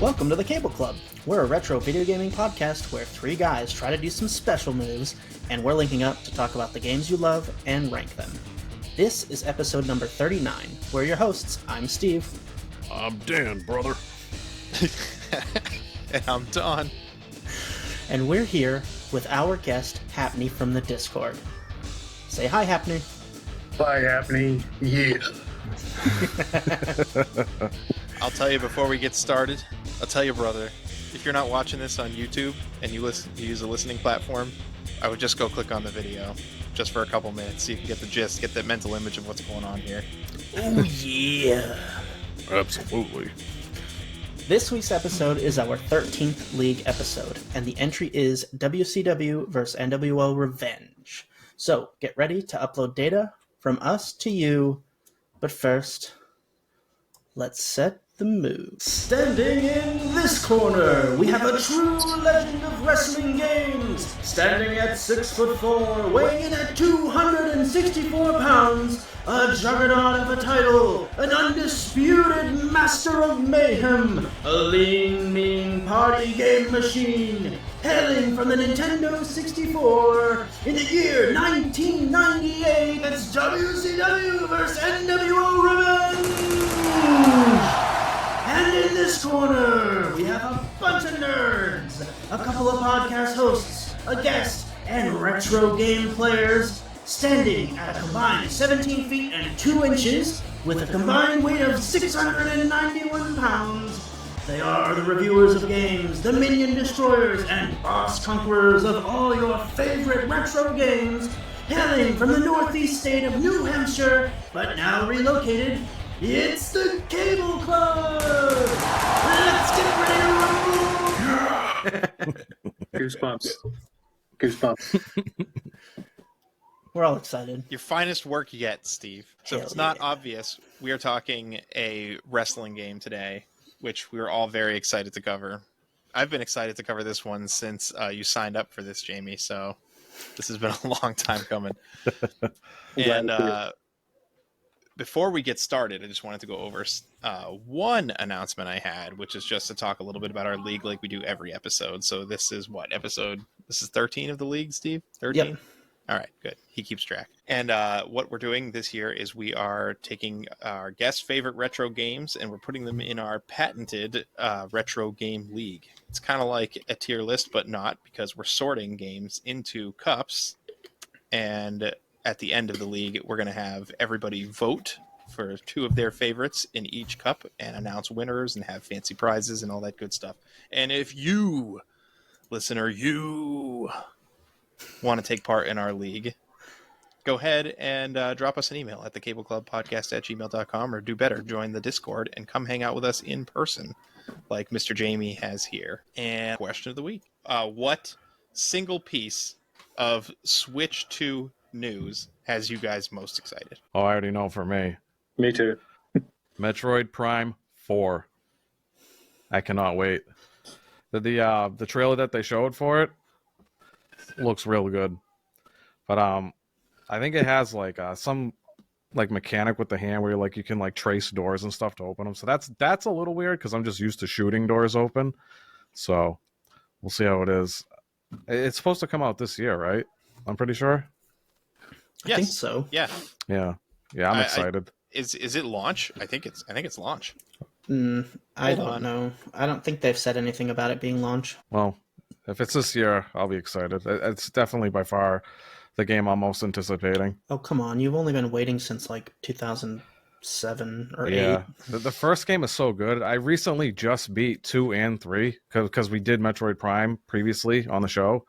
Welcome to the Cable Club. We're a retro video gaming podcast where three guys try to do some special moves, and we're linking up to talk about the games you love and rank them. This is episode number 39. We're your hosts. I'm Steve. I'm Dan, brother. And I'm Don. And we're here with our guest, Happney from the Discord. Say hi, Happney. Hi, Happney. Yeah. I'll tell you before we get started, I'll tell you, brother, if you're not watching this on YouTube and you use a listening platform, I would just go click on the video just for a couple minutes so you can get the gist, get the mental image of what's going on here. Oh, yeah. Absolutely. This week's episode is our 13th League episode, and the entry is WCW vs. NWO Revenge. So, get ready to upload data from us to you, but first, let's set the mood. Standing in this corner, we have a true legend of wrestling games. Standing at 6'4", weighing in at 264 pounds, a juggernaut of a title, an undisputed master of mayhem, a lean, mean party game machine, hailing from the Nintendo 64 in the year 1998. It's WCW vs. NWO Revenge! And in this corner, we have a bunch of nerds, a couple of podcast hosts, a guest, and retro game players, standing at a combined 17 feet and 2 inches, with a combined weight of 691 pounds. They are the reviewers of games, the minion destroyers, and boss conquerors of all your favorite retro games, hailing from the northeast state of New Hampshire, but now relocated. It's the Cable Club! Let's get ready to rumble! Goosebumps. Goosebumps. We're all excited. Your finest work yet, Steve. So if Hell it's not yeah. obvious, we are talking a wrestling game today, which we are all very excited to cover. I've been excited to cover this one since you signed up for this, Jamie, so this has been a long time coming. And before we get started, I just wanted to go over one announcement I had, which is just to talk a little bit about our league like we do every episode. So this is what episode? This is 13 of the league, Steve? 13? Yep. All right, good. He keeps track. And what we're doing this year is we are taking our guest favorite retro games and we're putting them in our patented retro game league. It's kind of like a tier list, but not, because we're sorting games into cups. And at the end of the league, we're going to have everybody vote for two of their favorites in each cup and announce winners and have fancy prizes and all that good stuff. And if you, listener, you want to take part in our league, go ahead and drop us an email at thecableclubpodcast@gmail.com, or do better, join the Discord and come hang out with us in person like Mr. Jamie has here. And question of the week. What single piece of Switch 2 news has you guys most excited? Oh, I already know for me. Me too. Metroid Prime 4. I cannot wait. The trailer that they showed for it looks real good. But I think it has like some like mechanic with the hand where you can like trace doors and stuff to open them. So that's a little weird because I'm just used to shooting doors open. So we'll see how it is. It's supposed to come out this year, right? I'm pretty sure. I think so. Yeah. Yeah. I'm excited. Is it launch? I think it's launch. I don't know. I don't think they've said anything about it being launch. Well, if it's this year, I'll be excited. It's definitely by far the game I'm most anticipating. Oh, come on. You've only been waiting since like 2007 or 8. Yeah. The first game is so good. I recently just beat 2 and 3 because we did Metroid Prime previously on the show.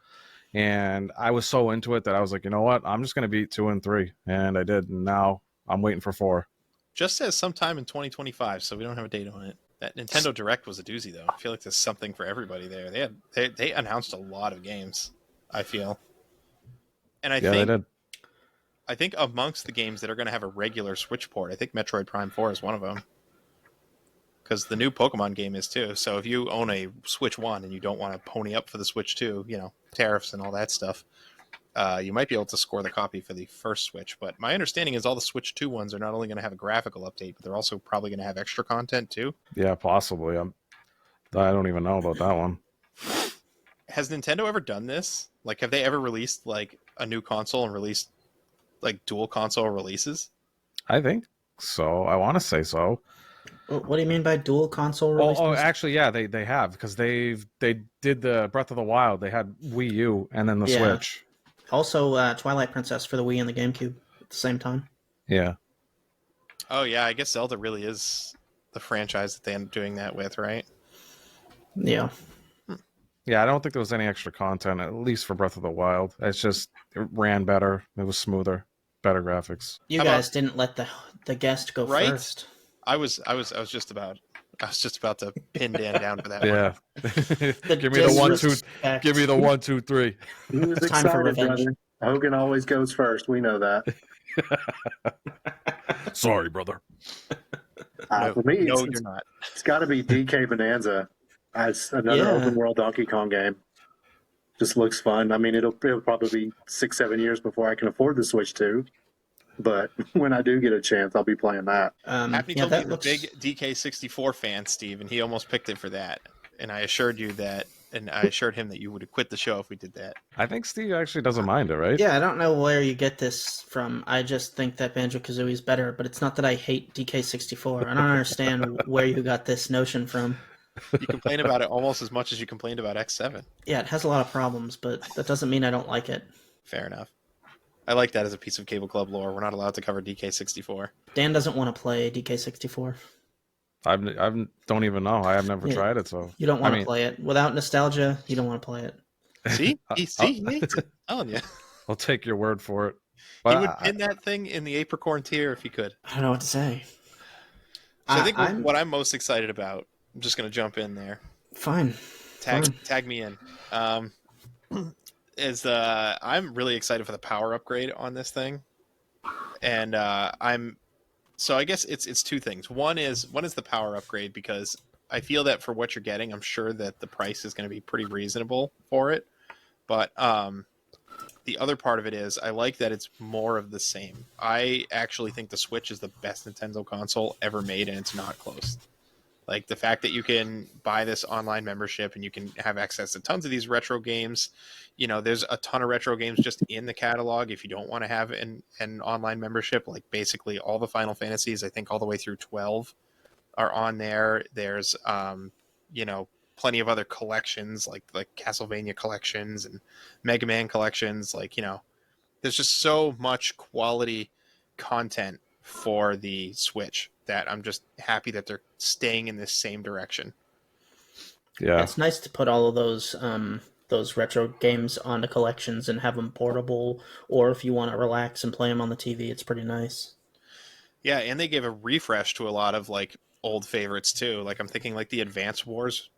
And I was so into it that I was like, you know what? I'm just going to beat 2 and 3. And I did. And now I'm waiting for 4. Just says sometime in 2025, so we don't have a date on it. That Nintendo Direct was a doozy, though. I feel like there's something for everybody there. They announced a lot of games, I feel. And they did. I think amongst the games that are going to have a regular Switch port, I think Metroid Prime 4 is one of them. Because the new Pokemon game is too. So if you own a Switch 1 and you don't want to pony up for the Switch 2, tariffs and all that stuff, you might be able to score the copy for the first Switch. But my understanding is all the Switch 2 ones are not only going to have a graphical update, but they're also probably going to have extra content too. Yeah, possibly. I don't even know about that one. Has Nintendo ever done this? Like, have they ever released like a new console and released like dual console releases? I think so. I want to say so. What do you mean by dual console releases? Actually, yeah, they have, because they did the Breath of the Wild. They had Wii U and then the Yeah. Switch. Also, Twilight Princess for the Wii and the GameCube at the same time. Yeah. Oh yeah, I guess Zelda really is the franchise that they end up doing that with, right? Yeah. Yeah, I don't think there was any extra content, at least for Breath of the Wild. It ran better. It was smoother, better graphics. You How guys about- didn't let the guest go Right? first. I was just about to pin Dan down for that one. Yeah. The Give me the 1, 2. disrespect. Give me the 1, 2, 3. He was It's time for excited, revenge. brother. Hogan always goes first. We know that. Sorry, brother. No, For me, no, it's you're not. it's got to be DK Bonanza as another Yeah. open world Donkey Kong game. Just looks fun. I mean, it'll probably be 6-7 years before I can afford the Switch 2. But when I do get a chance, I'll be playing that. Happney Yeah, told me that he's looks. a big DK64 fan, Steve, and he almost picked it for that. And I assured him that you would have quit the show if we did that. I think Steve actually doesn't mind it, right? Yeah, I don't know where you get this from. I just think that Banjo-Kazooie is better, but it's not that I hate DK64. I don't understand where you got this notion from. You complain about it almost as much as you complained about X7. Yeah, it has a lot of problems, but that doesn't mean I don't like it. Fair enough. I like that as a piece of Cable Club lore. We're not allowed to cover DK64. Dan doesn't want to play DK64. I don't even know. I have never Yeah. tried it, so You don't want I to mean- play it. Without nostalgia, you don't want to play it. See? He I'll- hates it. Oh, yeah. I'll take your word for it. He But would pin that thing in the apricorn tier if he could. I don't know what to say. So I think I'm what I'm most excited about, I'm just going to jump in there. fine. Fine. Tag me in. I'm really excited for the power upgrade on this thing, and so I guess it's two things. One is the power upgrade, because I feel that for what you're getting, I'm sure that the price is going to be pretty reasonable for it. But the other part of it is I like that it's more of the same. I actually think the Switch is the best Nintendo console ever made, and it's not close. Like, the fact that you can buy this online membership and you can have access to tons of these retro games. You know, there's a ton of retro games just in the catalog if you don't want to have an online membership. Like, basically all the Final Fantasies, I think all the way through 12 are on there. There's, plenty of other collections like Castlevania collections and Mega Man collections. Like, there's just so much quality content for the Switch that I'm just happy that they're staying in this same direction. yeah, It's nice to put all of those retro games onto collections and have them portable, or if you want to relax and play them on the TV, it's pretty nice. Yeah, and they gave a refresh to a lot of like old favorites too. Like, I'm thinking like the Advance Wars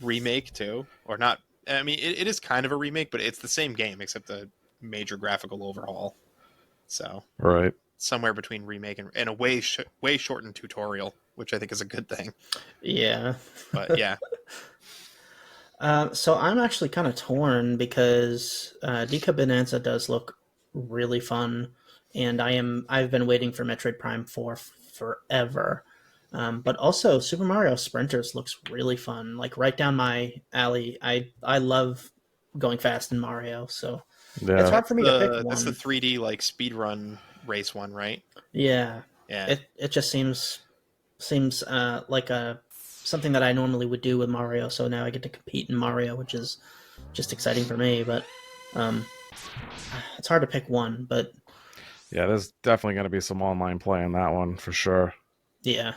remake too, or not. I mean, it is kind of a remake, but it's the same game except a major graphical overhaul. So right. somewhere between remake and a way shortened tutorial, which I think is a good thing. Yeah. But yeah, So I'm actually kind of torn because DK Bonanza does look really fun, and I've been waiting for Metroid Prime 4 forever. But also Super Mario Sprinters looks really fun, like right down my alley. I love going fast in Mario, so Yeah, it's hard for me to pick one. that's the 3D like speedrun race one, right? Yeah, Yeah. it just seems like something that I normally would do with Mario. So now I get to compete in Mario, which is just exciting for me. But it's hard to pick one. But yeah. There's definitely going to be some online play in that one for sure. yeah,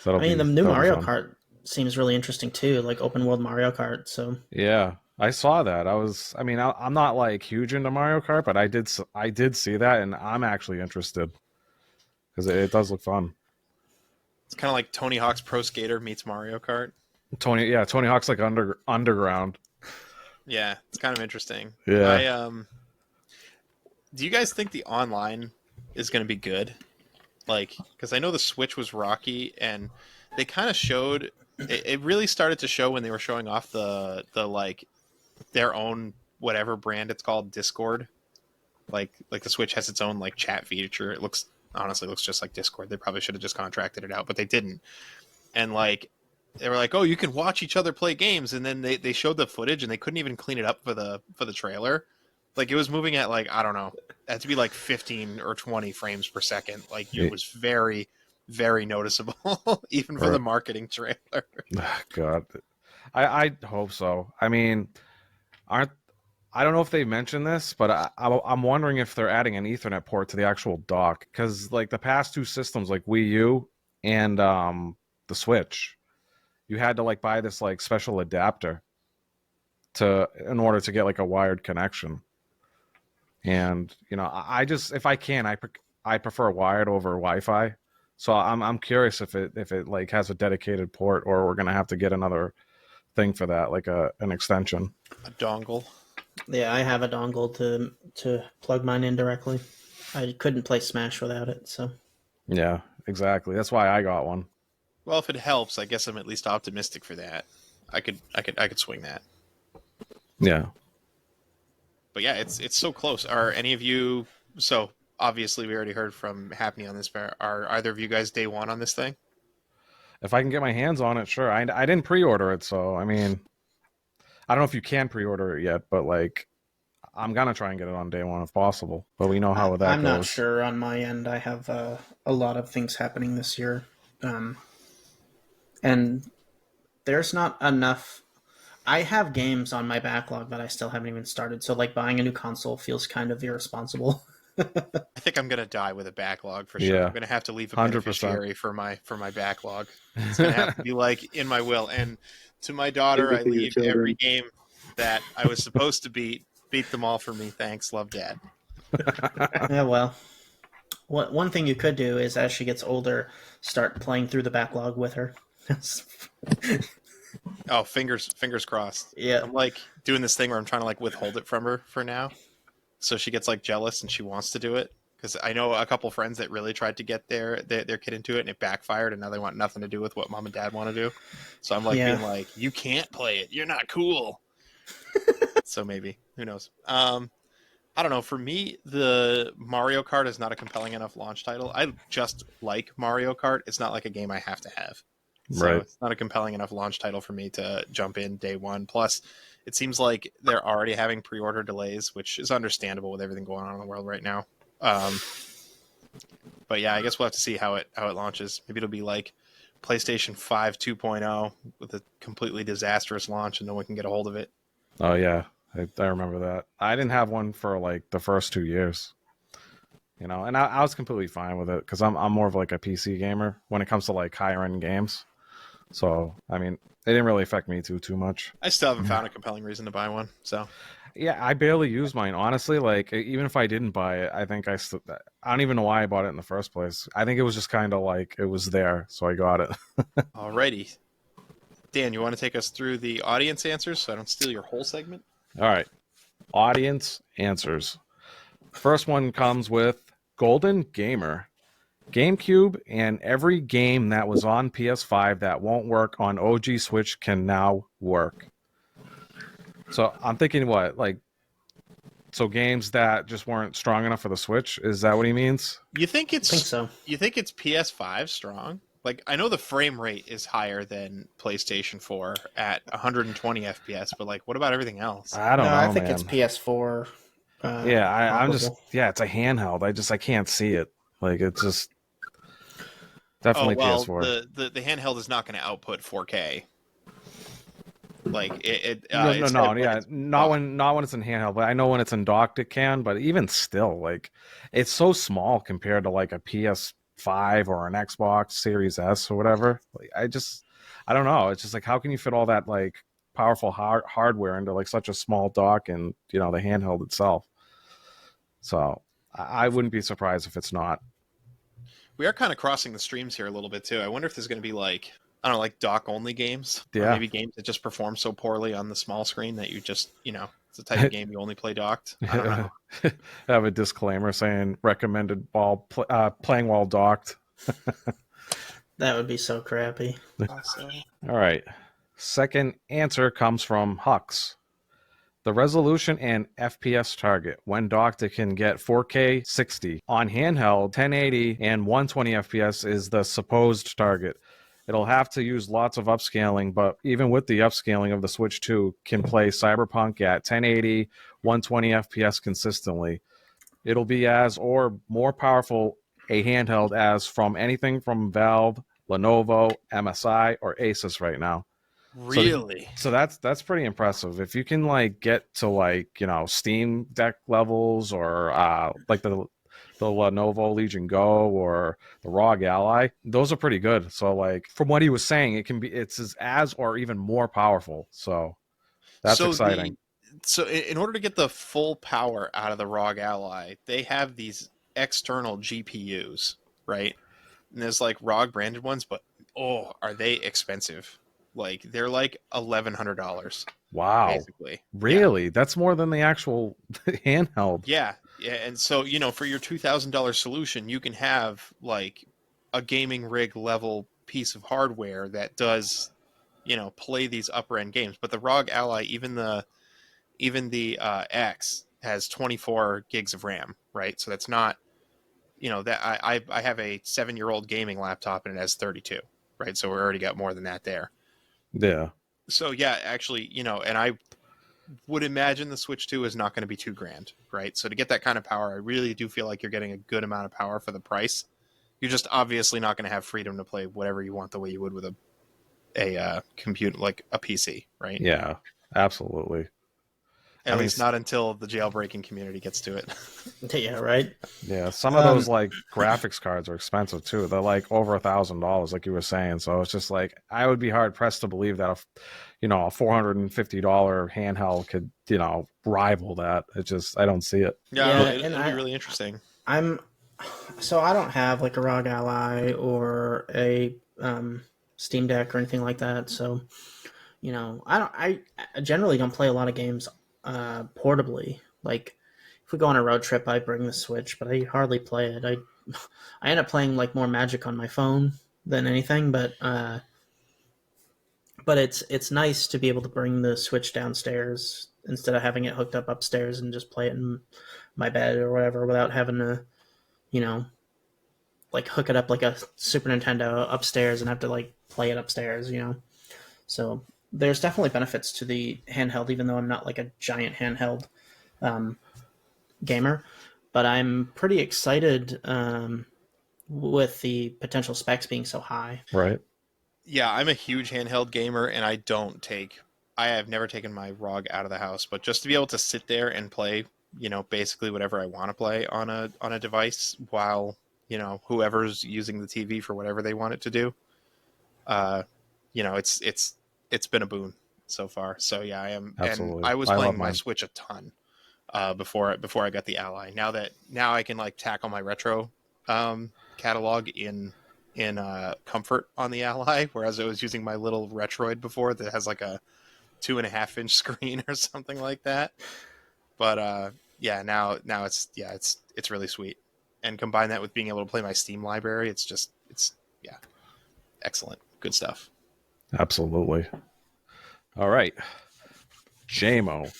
So I mean the new that'll be Mario fun. Kart seems really interesting too, like open world Mario Kart. So Yeah, I saw that. I'm not like huge into Mario Kart, but I did see that, and I'm actually interested because it does look fun. It's kind of like Tony Hawk's Pro Skater meets Mario Kart. Tony Hawk's like underground. Yeah, it's kind of interesting. Yeah. Do you guys think the online is going to be good? Like, because I know the Switch was rocky, and they kind of showed. It really started to show when they were showing off the like their own whatever brand it's called, Discord. Like the Switch has its own like chat feature. It honestly looks just like Discord. They probably should have just contracted it out, but they didn't. And like they were like, "Oh, you can watch each other play games," and then they showed the footage and they couldn't even clean it up for the trailer. Like it was moving at like, I don't know, it had to be like 15 or 20 frames per second. Like it was very, very noticeable, even for the marketing trailer. God, I hope so. I mean, I don't know if they mentioned this, but I'm wondering if they're adding an Ethernet port to the actual dock, because like the past two systems, like Wii U and the Switch, you had to like buy this like special adapter in order to get like a wired connection. And you know, I just, if I can, I prefer wired over Wi-Fi. So I'm curious if it like has a dedicated port, or we're gonna have to get another thing for that, like an extension. A dongle. Yeah, I have a dongle to plug mine in directly. I couldn't play Smash without it, so. Yeah, exactly. That's why I got one. Well, if it helps, I guess I'm at least optimistic for that. I could swing that. Yeah. But yeah, it's so close. Are any of you? So obviously, we already heard from Happney on this. But are either of you guys day one on this thing? If I can get my hands on it, sure. I didn't pre-order it, so I mean, I don't know if you can pre-order it yet, but like, I'm gonna try and get it on day one if possible. But we know how that I'm goes. not sure on my end. I have a lot of things happening this year, and there's not enough. I have games on my backlog that I still haven't even started. So like buying a new console feels kind of irresponsible. I think I'm gonna die with a backlog for sure. Yeah. I'm gonna have to leave a 100%. beneficiary for my backlog. It's gonna have to be like in my will. And to my daughter, I leave every game that I was supposed to beat them all for me. Thanks, love, Dad. Yeah, well, one thing you could do is as she gets older, start playing through the backlog with her. Oh, fingers crossed. Yeah. I'm like doing this thing where I'm trying to like withhold it from her for now, so she gets like jealous and she wants to do it. Because I know a couple friends that really tried to get their kid into it and it backfired, and now they want nothing to do with what mom and dad want to do. So I'm like being like, you can't play it. You're not cool. So maybe, who knows? I don't know. For me, the Mario Kart is not a compelling enough launch title. I just like Mario Kart. It's not like a game I have to have. So Right. It's not a compelling enough launch title for me to jump in day one. Plus, it seems like they're already having pre-order delays, which is understandable with everything going on in the world right now. But yeah, I guess we'll have to see how it launches. Maybe it'll be like PlayStation 5 2.0 with a completely disastrous launch and no one can get a hold of it. Oh yeah, I remember that. I didn't have one for like the first 2 years. You know, and I was completely fine with it because I'm more of like a PC gamer when it comes to like higher end games. So I mean, it didn't really affect me too much. I still haven't found a compelling reason to buy one. So Yeah, I barely use mine, honestly. Like, even if I didn't buy it, I think I don't even know why I bought it in the first place. I think it was just kind of like it was there, so I got it. alrighty. Dan, you want to take us through the audience answers so I don't steal your whole segment? All right. Audience answers. First one comes with Golden Gamer. GameCube and every game that was on PS5 that won't work on OG Switch can now work. So I'm thinking so games that just weren't strong enough for the Switch? Is that what he means? You think it's I think so. You think it's PS5 strong? Like, I know the frame rate is higher than PlayStation 4 at 120 FPS, but like, what about everything else? I don't know, I think man. it's PS4. Yeah, I'm just comparable. it's a handheld. I can't see it. Like it's just definitely PS4. The handheld is not going to output 4K. Like No, it's not when it's in handheld, but I know when it's in docked it can. But even still, like it's so small compared to like a PS5 or an Xbox Series S or whatever. Like I don't know. It's just like how can you fit all that like powerful hardware into like such a small dock and the handheld itself? So I wouldn't be surprised if it's not. We are kind of crossing the streams here a little bit too. I wonder if there's going to be like, I don't know, like dock only games. Yeah. Or maybe games that just perform so poorly on the small screen that you just, it's the type of game you only play docked. I don't know. Have a disclaimer saying recommended playing while docked. That would be so crappy. Awesome. All right. Second answer comes from Hux. The resolution and FPS target. When docked, it can get 4K 60. On handheld, 1080 and 120 FPS is the supposed target. It'll have to use lots of upscaling, but even with the upscaling of the Switch 2, can play Cyberpunk at 1080, 120 FPS consistently. It'll be as or more powerful a handheld as from anything from Valve, Lenovo, MSI, or Asus right now. Really? So that's pretty impressive. If you can like get to like, you know, Steam Deck levels or like the Lenovo Legion Go or the ROG Ally, those are pretty good. So like from what he was saying, it's as or even more powerful. So that's exciting. So in order to get the full power out of the ROG Ally, they have these external GPUs, right? And there's like ROG branded ones, but are they expensive? Like they're like $1,100. Wow. Basically. Really? Yeah. That's more than the actual handheld. Yeah. Yeah. And so, you know, for your $2,000 solution, you can have like a gaming rig level piece of hardware that does, you know, play these upper end games. But the ROG Ally, even the X has 24 gigs of RAM, right? So that's not, you know, that I have a 7-year-old gaming laptop and it has 32, right? So we already got more than that there. Yeah. So yeah, actually, you know, and I would imagine the Switch 2 is not going to be $2,000, right? So to get that kind of power, I really do feel like you're getting a good amount of power for the price. You're just obviously not going to have freedom to play whatever you want the way you would with a computer, like a PC, right? Yeah, absolutely. At least not until the jailbreaking community gets to it. Yeah, right. Yeah, some of those like graphics cards are expensive too. They're like over $1,000, like you were saying. So it's just like I would be hard pressed to believe that a $450 handheld could, you know, rival that. It just I don't see it. Yeah, it'll be really interesting. So I don't have like a ROG Ally or a Steam Deck or anything like that. So, you know, I generally don't play a lot of games portably. Like if we go on a road trip, I bring the Switch, but I hardly play it. I end up playing like more Magic on my phone than anything, but it's nice to be able to bring the Switch downstairs instead of having it hooked up upstairs and just play it in my bed or whatever without having to, you know, like hook it up like a Super Nintendo upstairs and have to like play it upstairs, you know. So there's definitely benefits to the handheld, even though I'm not like a giant handheld gamer. But I'm pretty excited with the potential specs being so high. Right. Yeah, I'm a huge handheld gamer, and I have never taken my ROG out of the house, but just to be able to sit there and play, you know, basically whatever I want to play on a device while, you know, whoever's using the TV for whatever they want it to do, you know, it's been a boon so far. So yeah, I am. Absolutely. And I was playing my Switch a ton before I got the Ally. Now I can like tackle my retro catalog in comfort on the Ally, whereas I was using my little Retroid before that has like a 2.5-inch screen or something like that. But yeah, now it's really sweet. And combine that with being able to play my Steam library, it's excellent. Good stuff. Absolutely. All right. JMO.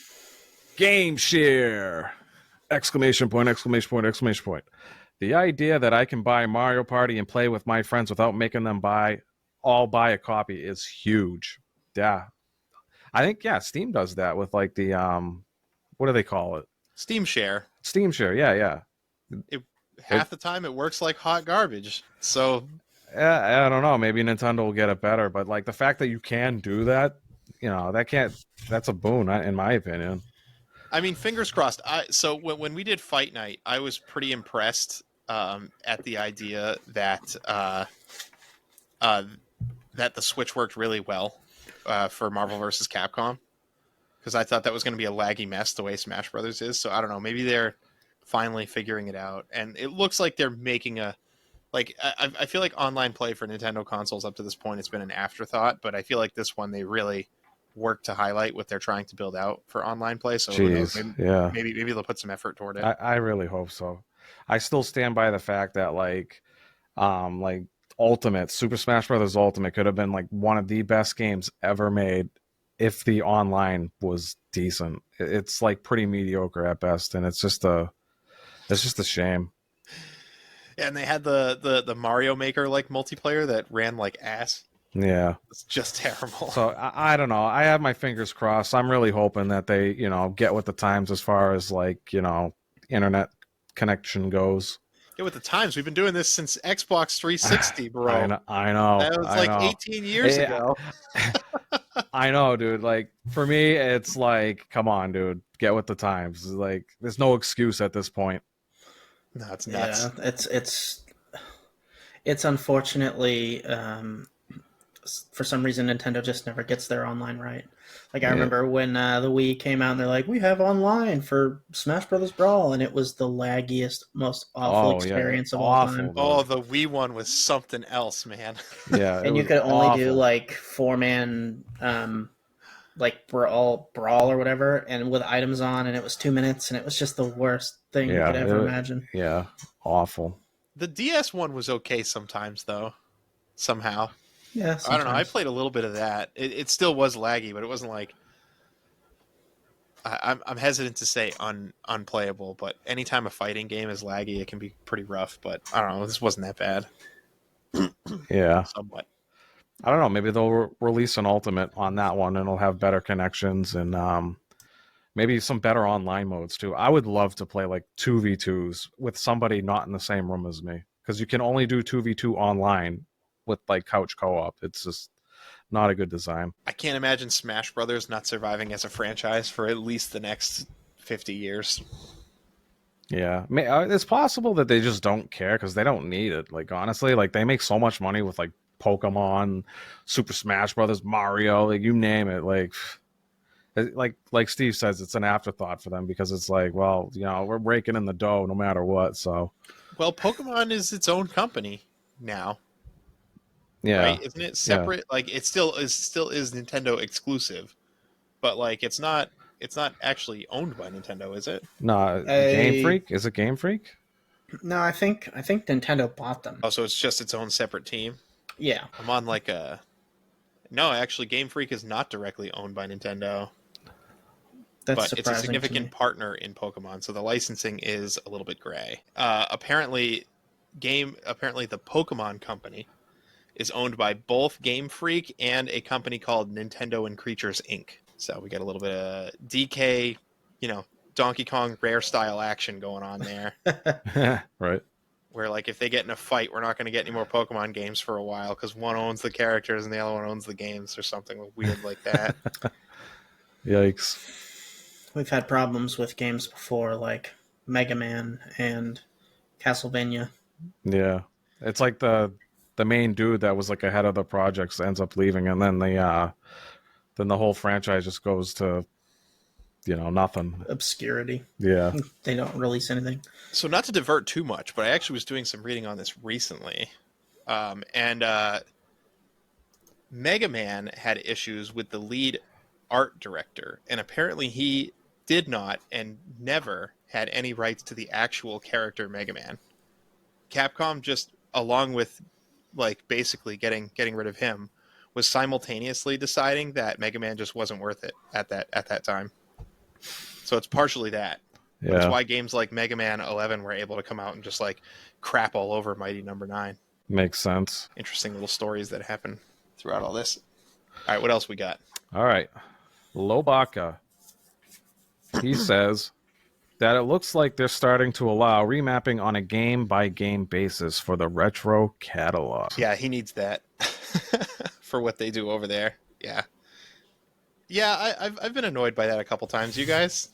Game share! Exclamation point, exclamation point, exclamation point. The idea that I can buy Mario Party and play with my friends without making them buy a copy is huge. Yeah. I think, yeah, Steam does that with like the, what do they call it? Steam Share. Steam Share, yeah. Half the time it works like hot garbage. So I don't know. Maybe Nintendo will get it better, but like the fact that you can do that, you know, that's a boon in my opinion. I mean, fingers crossed. So when we did Fight Night, I was pretty impressed at the idea that that the Switch worked really well for Marvel vs. Capcom, because I thought that was going to be a laggy mess the way Smash Brothers is. So I don't know. Maybe they're finally figuring it out, and it looks like they're making I feel like online play for Nintendo consoles up to this point, it's been an afterthought, but I feel like this one they really work to highlight what they're trying to build out for online play. So maybe they'll put some effort toward it. I really hope so. I still stand by the fact that like Ultimate Super Smash Brothers Ultimate could have been like one of the best games ever made if the online was decent. It's like pretty mediocre at best, and it's just a shame. Yeah, and they had the Mario Maker like multiplayer that ran like ass. Yeah. It's just terrible. So I don't know. I have my fingers crossed. I'm really hoping that they, get with the times as far as like, internet connection goes. Get with the times. We've been doing this since Xbox 360, bro. I know. That was I like know. 18 years ago. I know, dude. Like for me, it's like, come on, dude, get with the times. Like, there's no excuse at this point. No, it's nuts. Yeah, it's unfortunately for some reason Nintendo just never gets their online right. Like I remember when the Wii came out and they're like, we have online for Smash Brothers Brawl, and it was the laggiest, most awful experience of all time. Dude. Oh, the Wii one was something else, man. Yeah, And you could only do like 4-man like brawl or whatever, and with items on, and it was 2 minutes, and it was just the worst thing you could ever imagine. Yeah, awful. The DS one was okay sometimes, though. Somehow. Yeah, I don't know. I played a little bit of that. It still was laggy, but it wasn't like. I'm hesitant to say unplayable, but anytime a fighting game is laggy, it can be pretty rough. But I don't know. This wasn't that bad. Yeah. Somewhat. I don't know. Maybe they'll release an Ultimate on that one, and it'll have better connections and maybe some better online modes too. I would love to play like 2v2s with somebody not in the same room as me, because you can only do 2v2 online with like couch co-op. It's just not a good design. I can't imagine Smash Brothers not surviving as a franchise for at least the next 50 years. Yeah, it's possible that they just don't care because they don't need it. Like honestly, like they make so much money with like Pokemon, Super Smash Brothers, Mario, like you name it. Like Steve says, it's an afterthought for them because it's like, well, we're breaking in the dough no matter what. So, well, Pokemon is its own company now. Yeah, right? Isn't it separate? Yeah. Like it still is Nintendo exclusive, but like it's not actually owned by Nintendo, is it? No, Game Freak? Is it Game Freak? No, I think Nintendo bought them. Oh, so it's just its own separate team? Yeah. I'm on like a. No, actually, Game Freak is not directly owned by Nintendo. But it's a significant partner in Pokemon, so the licensing is a little bit gray. Apparently, the Pokemon Company is owned by both Game Freak and a company called Nintendo and Creatures Inc. So we got a little bit of DK, Donkey Kong Rare style action going on there. Right. Where like if they get in a fight, we're not going to get any more Pokemon games for a while because one owns the characters and the other one owns the games or something weird like that. Yikes. We've had problems with games before, like Mega Man and Castlevania. Yeah. It's like the main dude that was like ahead of the projects ends up leaving, and then the whole franchise just goes to nothing. Obscurity. Yeah. They don't release anything. So not to divert too much, but I actually was doing some reading on this recently. And Mega Man had issues with the lead art director, and apparently he did not and never had any rights to the actual character Mega Man. Capcom just, along with like basically getting rid of him, was simultaneously deciding that Mega Man just wasn't worth it at that time. So it's partially that. Yeah. That's why games like Mega Man 11 were able to come out and just like crap all over Mighty Number 9. Makes sense. Interesting little stories that happen throughout all this. All right, what else we got? All right. Lobaka. He says that it looks like they're starting to allow remapping on a game-by-game basis for the retro catalog. Yeah, he needs that for what they do over there. Yeah. Yeah, I've been annoyed by that a couple times. You guys?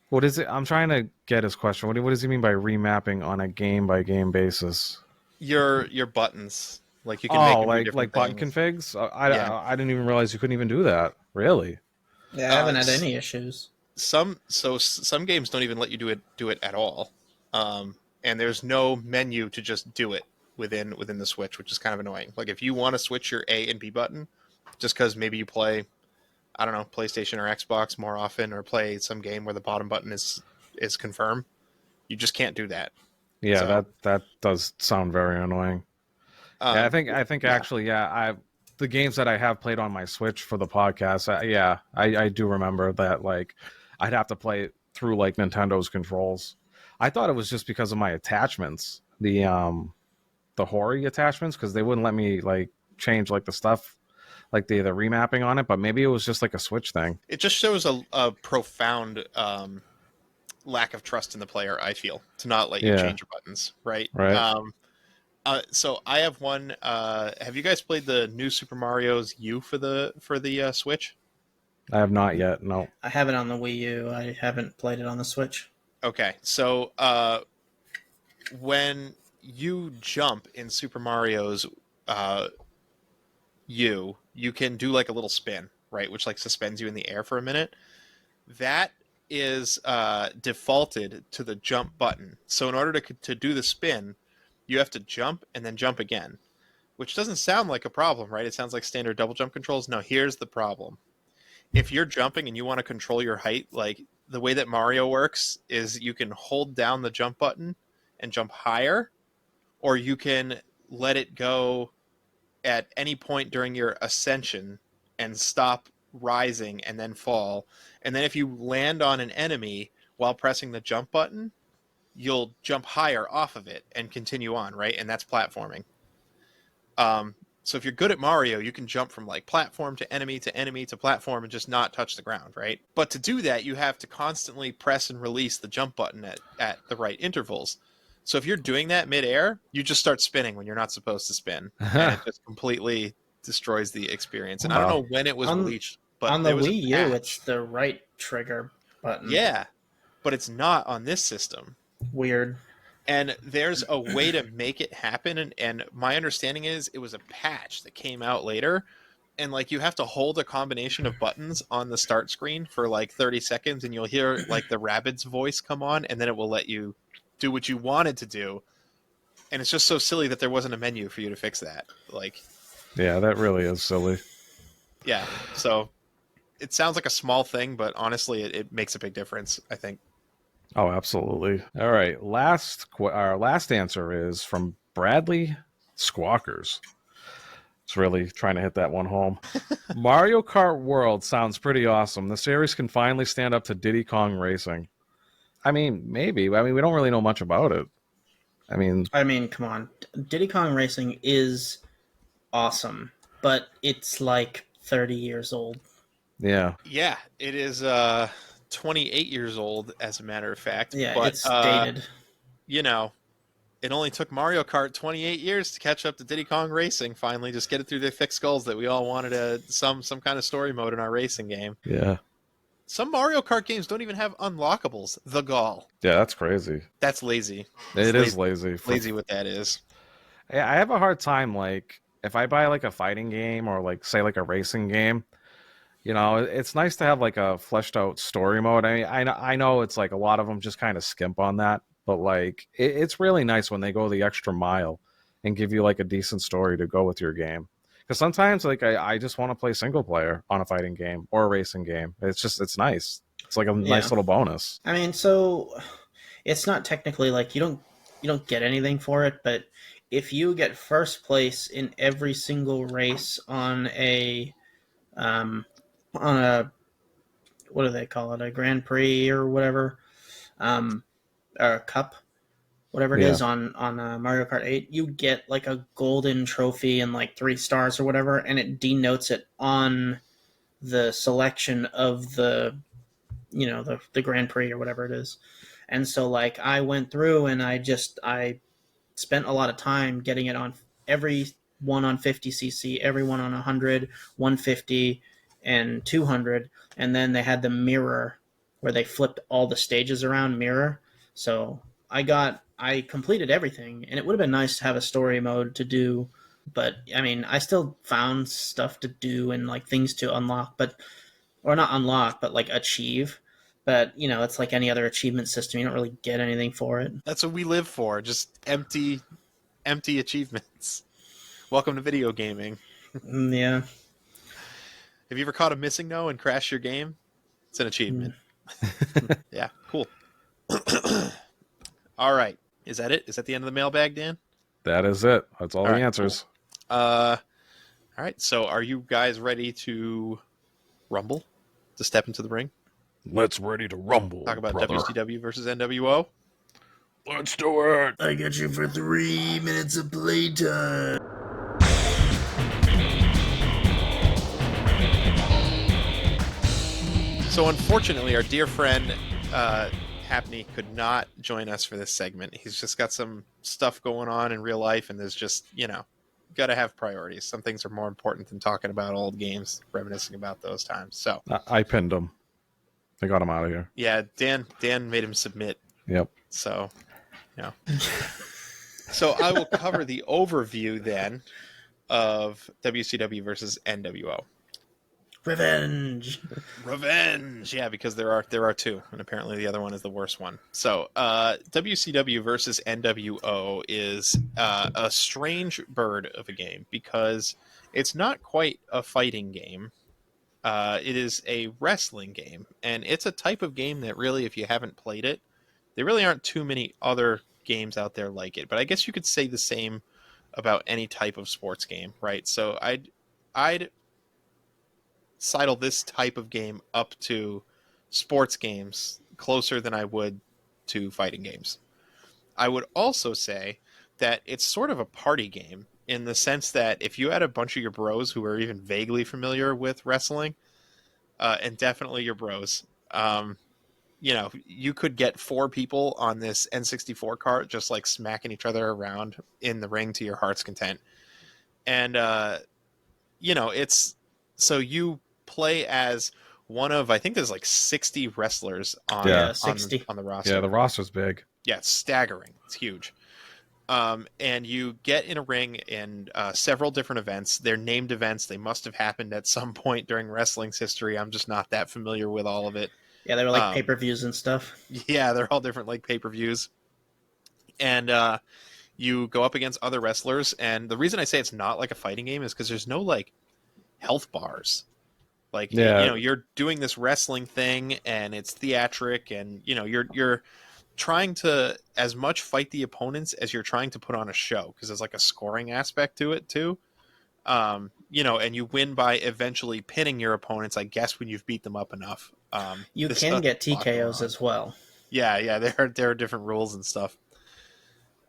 What is it? I'm trying to get his question. What does he mean by remapping on a game-by-game basis? Your buttons. Like you can make like button configs? I didn't even realize you couldn't even do that. Really? Yeah, I haven't had any issues. Some games don't even let you do it at all, and there's no menu to just do it within the Switch, which is kind of annoying. Like if you want to switch your A and B button, just because maybe you play, I don't know, PlayStation or Xbox more often, or play some game where the bottom button is confirm, you just can't do that. Yeah, so, that does sound very annoying. Yeah, I think actually, the games that I have played on my Switch for the podcast, I do remember that, like, I'd have to play it through, like, Nintendo's controls. I thought it was just because of my attachments, the Hori attachments, because they wouldn't let me, like, change like the stuff, like the remapping on it, but maybe it was just like a Switch thing. It just shows a profound lack of trust in the player, I feel, to not let you Yeah. change your buttons, right? Right. So I have one. Have you guys played the new Super Mario's U for the Switch? I have not yet. No. I have it on the Wii U. I haven't played it on the Switch. Okay, so when you jump in Super Mario's U, you can do like a little spin, right, which like suspends you in the air for a minute. That is defaulted to the jump button. So in order to do the spin, you have to jump and then jump again, which doesn't sound like a problem, right? It sounds like standard double jump controls. No, here's the problem. If you're jumping and you want to control your height, like the way that Mario works is you can hold down the jump button and jump higher, or you can let it go at any point during your ascension and stop rising and then fall. And then if you land on an enemy while pressing the jump button, you'll jump higher off of it and continue on, right? And that's platforming. So if you're good at Mario, you can jump from like platform to enemy to platform and just not touch the ground, right? But to do that, you have to constantly press and release the jump button at the right intervals. So if you're doing that midair, you just start spinning when you're not supposed to spin, and it just completely destroys the experience. And I don't know when it was released, but on the there was Wii a U, patch. it's the right trigger button. Yeah, but it's not on this system. Weird. And there's a way to make it happen, and my understanding is it was a patch that came out later, and like you have to hold a combination of buttons on the start screen for like 30 seconds, and you'll hear like the Rabbids voice come on, and then it will let you do what you wanted to do. And it's just so silly that there wasn't a menu for you to fix that. Like, Yeah, that really is silly. yeah, so it sounds like a small thing, but honestly, it makes a big difference, I think. Oh, absolutely. All right. Our last answer is from Bradley Squawkers. It's really trying to hit that one home. Mario Kart World sounds pretty awesome. The series can finally stand up to Diddy Kong Racing. I mean, maybe. I mean, we don't really know much about it. I mean, come on. Diddy Kong Racing is awesome, but it's like 30 years old. yeah. Yeah, it is 28 years old, as a matter of fact. Yeah, but, it's dated. You know, it only took Mario Kart 28 years to catch up to Diddy Kong Racing. Finally, just get it through the thick skulls that we all wanted some kind of story mode in our racing game. Yeah. Some Mario Kart games don't even have unlockables. The gall. Yeah, that's crazy. That's lazy. It is lazy. Lazy what that is. I have a hard time, like, if I buy like a fighting game or like say like a racing game, you know, it's nice to have like a fleshed out story mode. I mean, I know it's like a lot of them just kind of skimp on that, but like it's really nice when they go the extra mile and give you like a decent story to go with your game. Because sometimes like I just want to play single player on a fighting game or a racing game. It's nice. It's like a nice little bonus. I mean, so it's not technically like you don't get anything for it, but if you get first place in every single race on a what do they call it, a Grand Prix or whatever, or a cup, whatever it is on Mario Kart 8, you get like a golden trophy and like 3 stars or whatever, and it denotes it on the selection of the, you know, the Grand Prix or whatever it is. And so like I went through and I spent a lot of time getting it on every one on 50cc, every one on 100, 150, and 200. And then they had the mirror where they flipped all the stages around mirror. So I completed everything, and it would have been nice to have a story mode to do. But I mean, I still found stuff to do and like things to unlock, or not unlock, but like achieve. But, you know, it's like any other achievement system. You don't really get anything for it. That's what we live for. Just empty achievements. Welcome to video gaming. Yeah. Have you ever caught a missing no and crashed your game? It's an achievement. Yeah, cool. All right. Is that it? Is that the end of the mailbag, Dan? That is it. That's all the right, answers. Cool. All right. So are you guys ready to rumble? To step into the ring? Let's ready to rumble. Talk about brother. WCW versus NWO? Let's do it. I got you for 3 minutes of playtime. So unfortunately, our dear friend Happney could not join us for this segment. He's just got some stuff going on in real life, and there's just, got to have priorities. Some things are more important than talking about old games, reminiscing about those times. So I pinned him. I got him out of here. yeah, Dan made him submit. Yep. So, so I will cover the overview then of WCW versus NWO. Revenge. Yeah, because there are two, and apparently the other one is the worst one. So WCW versus NWO is a strange bird of a game because it's not quite a fighting game. It is a wrestling game, and it's a type of game that really, if you haven't played it, there really aren't too many other games out there like it. But I guess you could say the same about any type of sports game, right? So I'd sidle this type of game up to sports games closer than I would to fighting games. I would also say that it's sort of a party game in the sense that if you had a bunch of your bros who are even vaguely familiar with wrestling, and definitely your bros, you could get 4 people on this N64 cart just like smacking each other around in the ring to your heart's content. And, it's so you play as one of, I think there's like 60 wrestlers on, Yeah, 60. on the roster. Yeah, the roster's big. Yeah, it's staggering. It's huge. And you get in a ring in several different events. They're named events. They must have happened at some point during wrestling's history. I'm just not that familiar with all of it. Yeah, they were like pay-per-views and stuff. Yeah, they're all different, like pay-per-views. And you go up against other wrestlers. And the reason I say it's not like a fighting game is because there's no like health bars. Like, you're doing this wrestling thing, and it's theatric, and you're trying to as much fight the opponents as you're trying to put on a show, because there's like a scoring aspect to it too. And you win by eventually pinning your opponents, I guess, when you've beat them up enough. You can get TKOs as well. Yeah, there are different rules and stuff.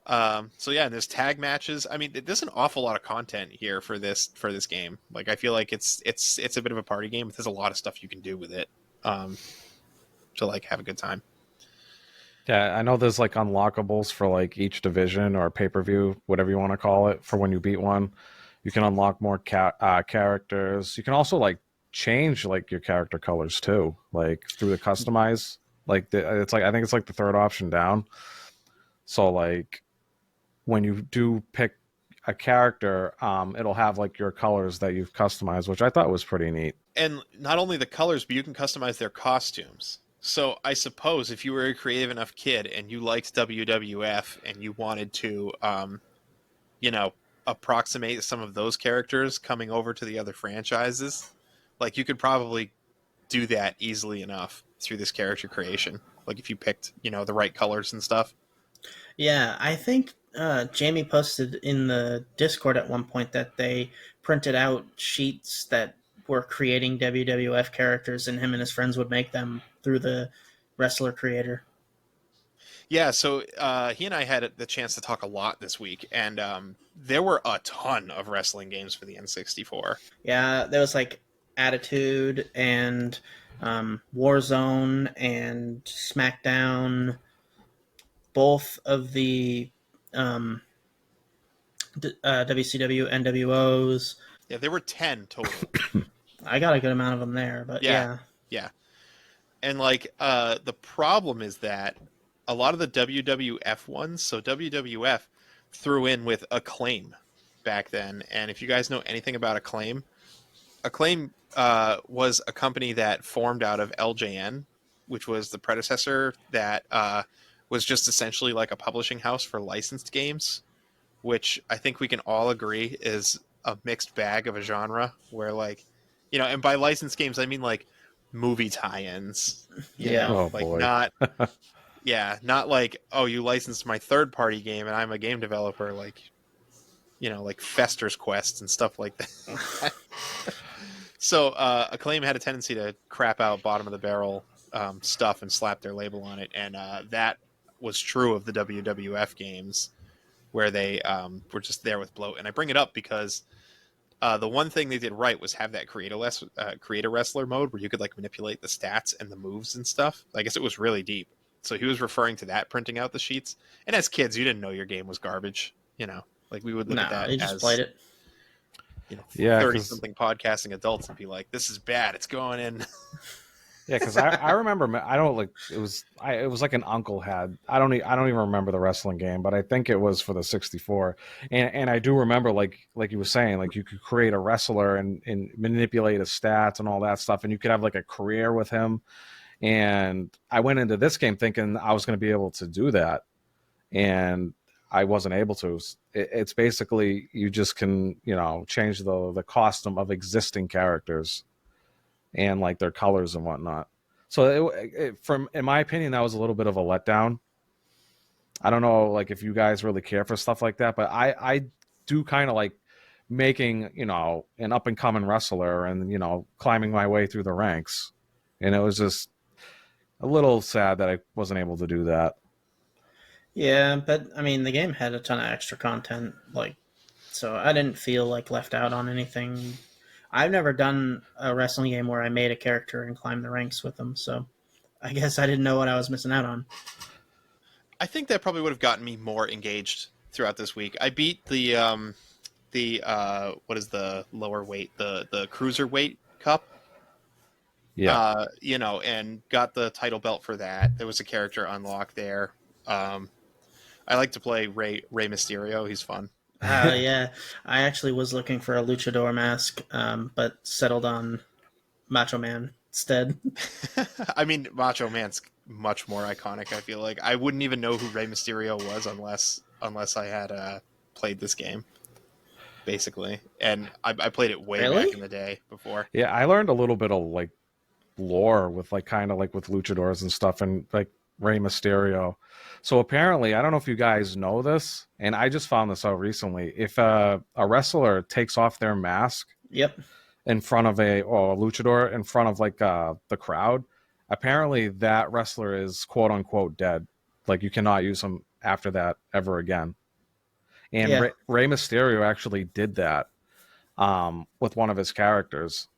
So yeah, and there's tag matches. I mean, there's an awful lot of content here for this game. Like, I feel like it's a bit of a party game, but there's a lot of stuff you can do with it, to like have a good time. Yeah, I know there's like unlockables for like each division or pay-per-view, whatever you want to call it, for when you beat one. You can unlock more characters. You can also like change like your character colors too, like through the customize. Like it's like, I think it's like the third option down. So like when you do pick a character, it'll have like your colors that you've customized, which I thought was pretty neat. And not only the colors, but you can customize their costumes. So I suppose if you were a creative enough kid and you liked WWF and you wanted to, approximate some of those characters coming over to the other franchises, like you could probably do that easily enough through this character creation. Like if you picked, the right colors and stuff. Yeah, I think Jamie posted in the Discord at one point that they printed out sheets that were creating WWF characters, and him and his friends would make them through the wrestler creator. Yeah, so he and I had the chance to talk a lot this week, and there were a ton of wrestling games for the N64. Yeah, there was like Attitude and Warzone and SmackDown, both of the WCW NWOs. Yeah, there were 10 total. I got a good amount of them there, but yeah. And like the problem is that a lot of the WWF ones, so WWF threw in with Acclaim back then, and if you guys know anything about Acclaim was a company that formed out of LJN, which was the predecessor that was just essentially like a publishing house for licensed games, which I think we can all agree is a mixed bag of a genre where, like, and by licensed games, I mean like movie tie-ins, Yeah. Oh, like boy. not like, oh, you licensed my third party game and I'm a game developer, like, like Fester's Quest and stuff like that. So Acclaim had a tendency to crap out bottom of the barrel stuff and slap their label on it, and that was true of the WWF games, where they were just there with bloat. And I bring it up because The one thing they did right was have that create a wrestler mode where you could like manipulate the stats and the moves and stuff. I guess it was really deep. So he was referring to that, printing out the sheets. And as kids, you didn't know your game was garbage. Like we would look at that you just as played it. Yeah, 30 something podcasting adults and be like, "This is bad. It's going in." Yeah, because I remember, I don't like it was like an uncle had. I don't even remember the wrestling game, but I think it was for the 64. And I do remember like you were saying, like you could create a wrestler and manipulate his stats and all that stuff, and you could have like a career with him. And I went into this game thinking I was going to be able to do that, and I wasn't able to. It's basically you just can change the costume of existing characters and like their colors and whatnot. So in my opinion, that was a little bit of a letdown. I don't know, like if you guys really care for stuff like that, but I do kind of like making an up and coming wrestler and climbing my way through the ranks, and it was just a little sad that I wasn't able to do that. Yeah, but I mean, the game had a ton of extra content, so I didn't feel like left out on anything. I've never done a wrestling game where I made a character and climbed the ranks with them, so I guess I didn't know what I was missing out on. I think that probably would have gotten me more engaged throughout this week. I beat the what is the lower weight, the cruiserweight cup. Yeah. And got the title belt for that. There was a character unlocked there. I like to play Rey Mysterio. He's fun. Yeah, I actually was looking for a luchador mask, but settled on Macho Man instead. I mean, Macho Man's much more iconic. I feel like I wouldn't even know who Rey Mysterio was unless I had played this game, basically. And I played it way Really? back in the day before. Yeah, I learned a little bit of like lore with like kind of like with luchadors and stuff, and like Rey Mysterio. So apparently, I don't know if you guys know this, and I just found this out recently. If a wrestler takes off their mask Yep. in front of a luchador in front of like the crowd, apparently that wrestler is quote unquote dead. Like you cannot use him after that ever again. And Yeah. Rey Mysterio actually did that with one of his characters.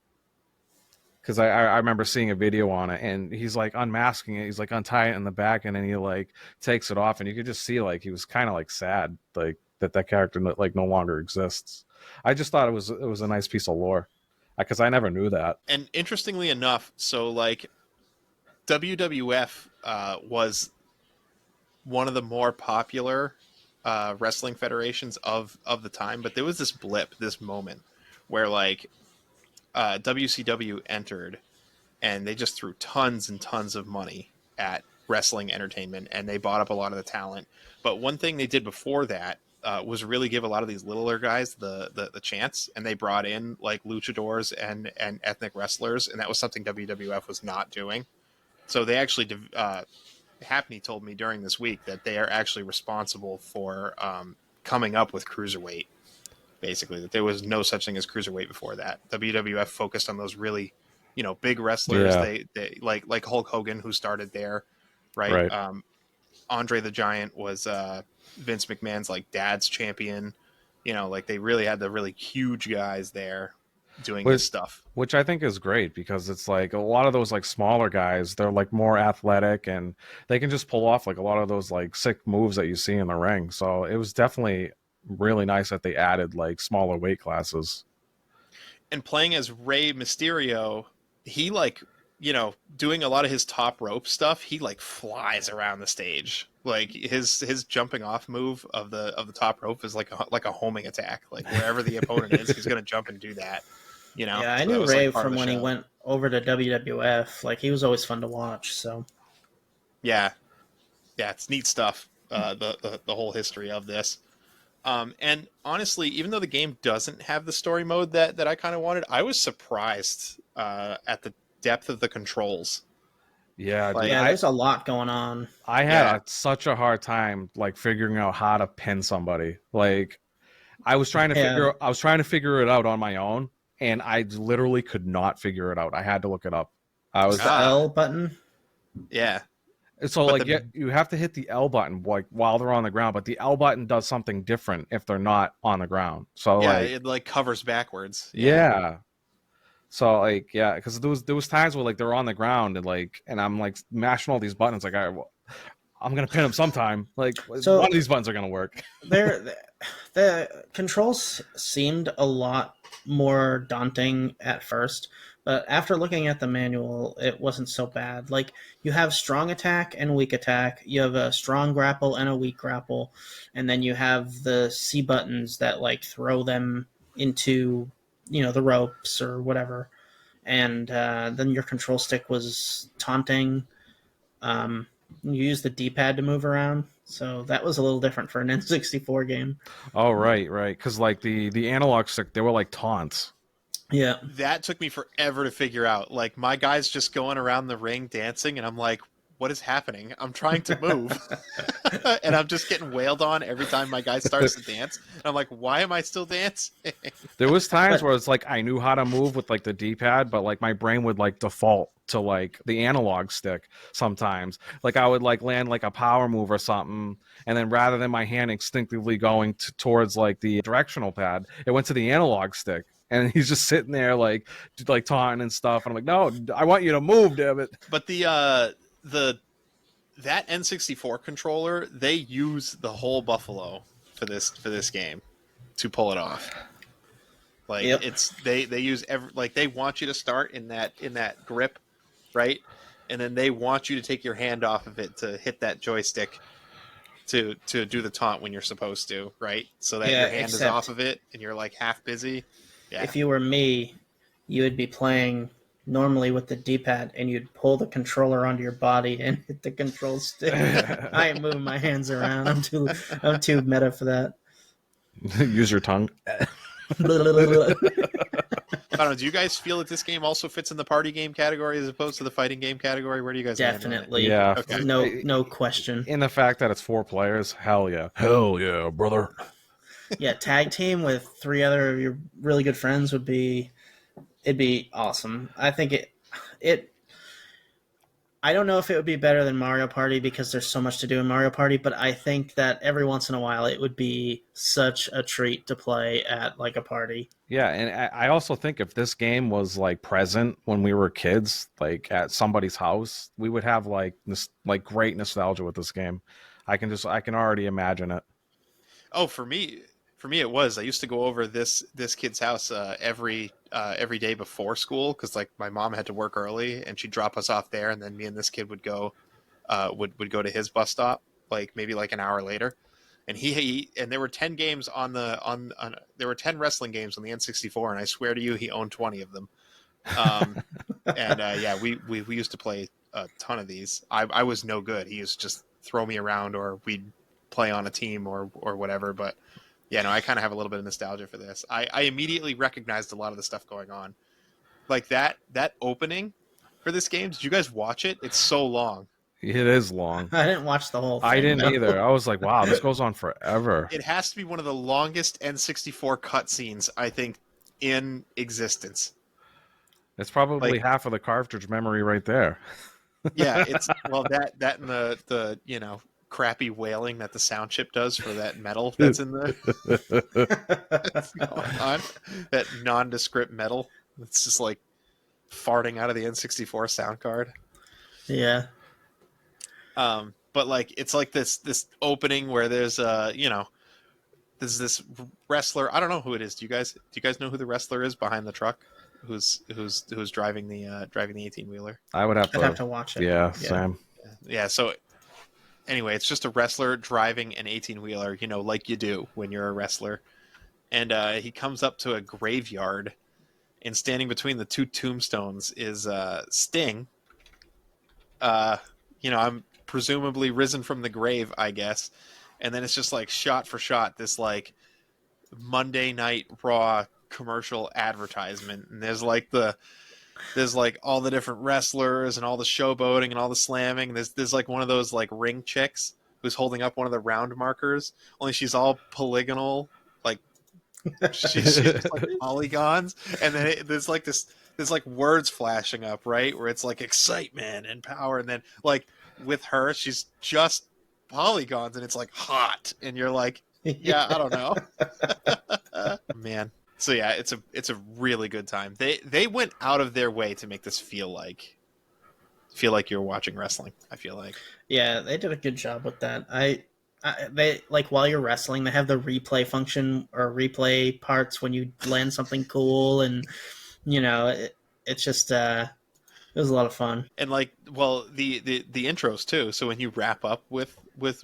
Because I remember seeing a video on it, and he's like unmasking it. He's like untying it in the back, and then he like takes it off, and you could just see like he was kind of like sad, like that character like no longer exists. I just thought it was a nice piece of lore, because I never knew that. And interestingly enough, so like WWF was one of the more popular wrestling federations of the time, but there was this blip, this moment where like WCW entered, and they just threw tons and tons of money at wrestling entertainment, and they bought up a lot of the talent. But one thing they did before that was really give a lot of these littler guys the chance, and they brought in like luchadors and ethnic wrestlers, and that was something WWF was not doing. So they actually Happney told me during this week that they are actually responsible for coming up with cruiserweight. Basically, that there was no such thing as cruiserweight before that. WWF focused on those really, big wrestlers. Yeah. They like Hulk Hogan, who started there, right? Andre the Giant was Vince McMahon's like dad's champion. Like they really had the really huge guys there doing this stuff, which I think is great, because it's like a lot of those like smaller guys, they're like more athletic, and they can just pull off like a lot of those like sick moves that you see in the ring. So it was definitely really nice that they added like smaller weight classes. And playing as Rey Mysterio, he like doing a lot of his top rope stuff, he like flies around the stage. Like his jumping off move of the top rope is like a homing attack. Like wherever the opponent is, he's gonna jump and do that. Yeah, I So knew was, Ray like, part of from the when he show. went over to WWF. Like he was always fun to watch. So Yeah, it's neat stuff. The whole history of this. And honestly, even though the game doesn't have the story mode that I kind of wanted, I was surprised at the depth of the controls. Yeah, Like, dude, yeah, there's a lot going on. I had Yeah. such a hard time like figuring out how to pin somebody. Like I was trying to figure it out on my own, and I literally could not figure it out. I had to look it up. I was The L button. Yeah. So But like you have to hit the L button like while they're on the ground, but the L button does something different if they're not on the ground. So yeah, like it like covers backwards. yeah. So like yeah, because there was times where like they're on the ground and I'm like mashing all these buttons like I'm gonna pin them sometime. Like So one of these buttons are gonna work. the controls seemed a lot more daunting at first, but after looking at the manual, it wasn't so bad. Like you have strong attack and weak attack, you have a strong grapple and a weak grapple, and then you have the C buttons that like throw them into the ropes or whatever, and then your control stick was taunting. You use the D-pad to move around, so that was a little different for an N64 game. Oh right, because like the analog stick, they were like taunts. Yeah. That took me forever to figure out. Like my guy's just going around the ring dancing, and I'm like, what is happening? I'm trying to move. And I'm just getting wailed on every time my guy starts to dance. And I'm like, why am I still dancing? There was times where it's like I knew how to move with like the D-pad, but like my brain would like default to like the analog stick sometimes. Like I would like land like a power move or something, and then rather than my hand instinctively going towards like the directional pad, it went to the analog stick. And he's just sitting there like taunting and stuff. And I'm like, no, I want you to move, damn it. But that N64 controller, they use the whole Buffalo for this game to pull it off. Like Yep. it's they use they want you to start in that grip, right? And then they want you to take your hand off of it to hit that joystick to do the taunt when you're supposed to, right? So that your hand is off of it and you're like half busy. Yeah. If you were me, you would be playing normally with the D-pad, and you'd pull the controller onto your body and hit the control stick. I ain't moving my hands around. I'm too meta for that. Use your tongue. I don't know. Do you guys feel that this game also fits in the party game category as opposed to the fighting game category? Where do you guys land on it? Definitely. Yeah. Okay. No question. In the fact that it's 4 players, hell yeah, brother. Yeah, tag team with 3 other of your really good friends it'd be awesome. I think I don't know if it would be better than Mario Party because there's so much to do in Mario Party, but I think that every once in a while it would be such a treat to play at like a party. Yeah, and I also think if this game was like present when we were kids, like at somebody's house, we would have like this like great nostalgia with this game. I can already imagine it. Oh, for me it was. I used to go over this kid's house every day before school because like my mom had to work early and she'd drop us off there, and then me and this kid would go would go to his bus stop like maybe like an hour later, and he and there were 10 games on there were 10 wrestling games on the N64, and I swear to you he owned 20 of them. And yeah, we used to play a ton of these. I was no good. He used to just throw me around, or we'd play on a team or whatever. But yeah, no, I kind of have a little bit of nostalgia for this. I immediately recognized a lot of the stuff going on. Like that opening for this game, did you guys watch it? It's so long. It is long. I didn't watch the whole thing. I didn't either. I was like, wow, this goes on forever. It has to be one of the longest N64 cutscenes, I think, in existence. It's probably Like- half of the cartridge memory right there. Yeah, it's well that and the crappy wailing that the sound chip does for that metal that's in that's going on. That nondescript metal. It's just like farting out of the N64 sound card. Yeah. But like it's like this opening where there's there's this wrestler. I don't know who it is. Do you guys know who the wrestler is behind the truck? Who's driving the 18-wheeler? I would have I'd have to watch it. Yeah, Sam. Yeah, so anyway, it's just a wrestler driving an 18-wheeler, like you do when you're a wrestler. And he comes up to a graveyard, and standing between the 2 tombstones is Sting. I'm presumably risen from the grave, I guess. And then it's just like shot for shot, this like Monday Night Raw commercial advertisement. And there's like all the different wrestlers and all the showboating and all the slamming. There's like one of those like ring chicks who's holding up one of the round markers, only she's all polygonal, like she's just like polygons. And then there's like words flashing up, right, where it's like excitement and power, and then like with her, she's just polygons, and it's like hot, and you're like, yeah, I don't know. Man. So yeah, it's a really good time. They went out of their way to make this feel like you're watching wrestling. I feel like. Yeah, they did a good job with that. They like while you're wrestling, they have the replay function or replay parts when you land something cool, and it's just it was a lot of fun. And like, well, the intros too. So when you wrap up with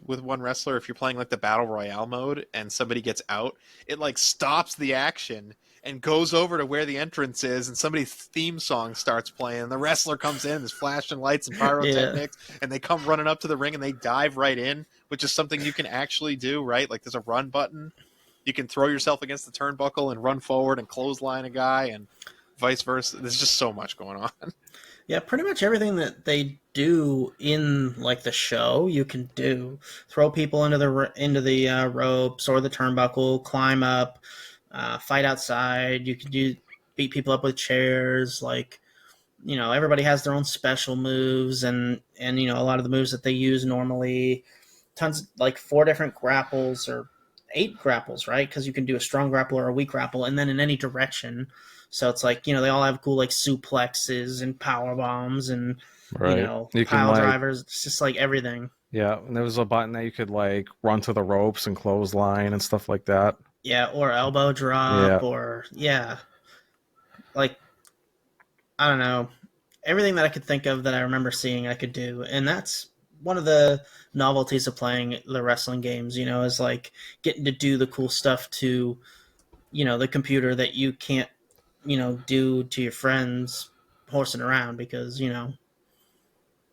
one wrestler, if you're playing like the battle royale mode and somebody gets out, it like stops the action and goes over to where the entrance is, and somebody's theme song starts playing. And the wrestler comes in, there's flashing lights and pyrotechnics, and they come running up to the ring and they dive right in, which is something you can actually do, right? Like there's a run button. You can throw yourself against the turnbuckle and run forward and clothesline a guy, and vice versa. There's just so much going on. Yeah, pretty much everything that they do in like the show, you can do. Throw people into the ropes or the turnbuckle, climb up, fight outside. You can beat people up with chairs. Like everybody has their own special moves, and a lot of the moves that they use normally. Tons like 4 different grapples or 8 grapples, right? Because you can do a strong grapple or a weak grapple, and then in any direction. So it's like, they all have cool like suplexes and power bombs and Right. You can, pile drivers. It's just like everything. Yeah, and there was a button that you could like run to the ropes and clothesline and stuff like that. Yeah, or elbow drop, or like I don't know, everything that I could think of that I remember seeing, I could do, and that's one of the novelties of playing the wrestling games. Is like getting to do the cool stuff to the computer that you can't do to your friends horsing around, because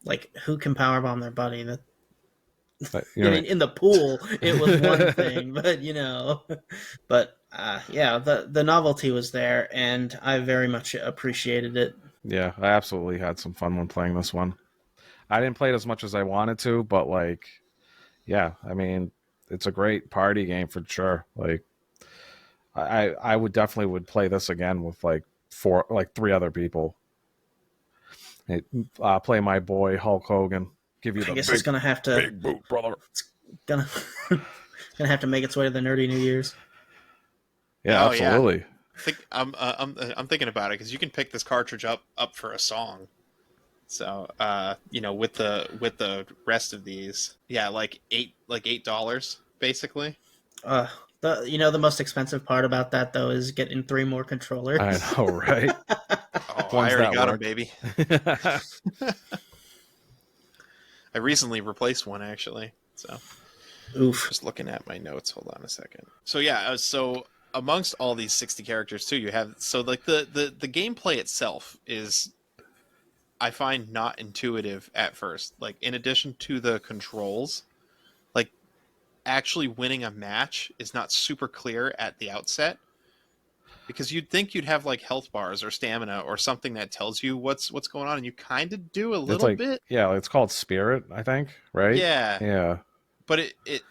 like who can powerbomb their buddy? That in the pool it was one thing, but yeah, the novelty was there, and I very much appreciated it. Yeah, I absolutely had some fun when playing this one. I didn't play it as much as I wanted to, but like, yeah, I mean, it's a great party game for sure. Like, I would definitely play this again with like 3 other people. Play my boy Hulk Hogan. Give you the I guess it's gonna have to big boot, brother. It's gonna have to make its way to the Nerdy New Year's. Yeah, absolutely. Yeah. I'm thinking about it because you can pick this cartridge up for a song. So with the rest of these, yeah, like $8 basically. The most expensive part about that though is getting 3 more controllers. I know, right? Oh, I already got them, baby. I recently replaced one actually. So, oof. Just looking at my notes. Hold on a second. So yeah, so amongst all these 60 characters too, you have like the gameplay itself is, I find, not intuitive at first. Like in addition to the controls, like actually winning a match is not super clear at the outset, because you'd think you'd have like health bars or stamina or something that tells you what's going on, and you kind of do a little bit. Yeah, it's called Spirit, I think, right? Yeah. But it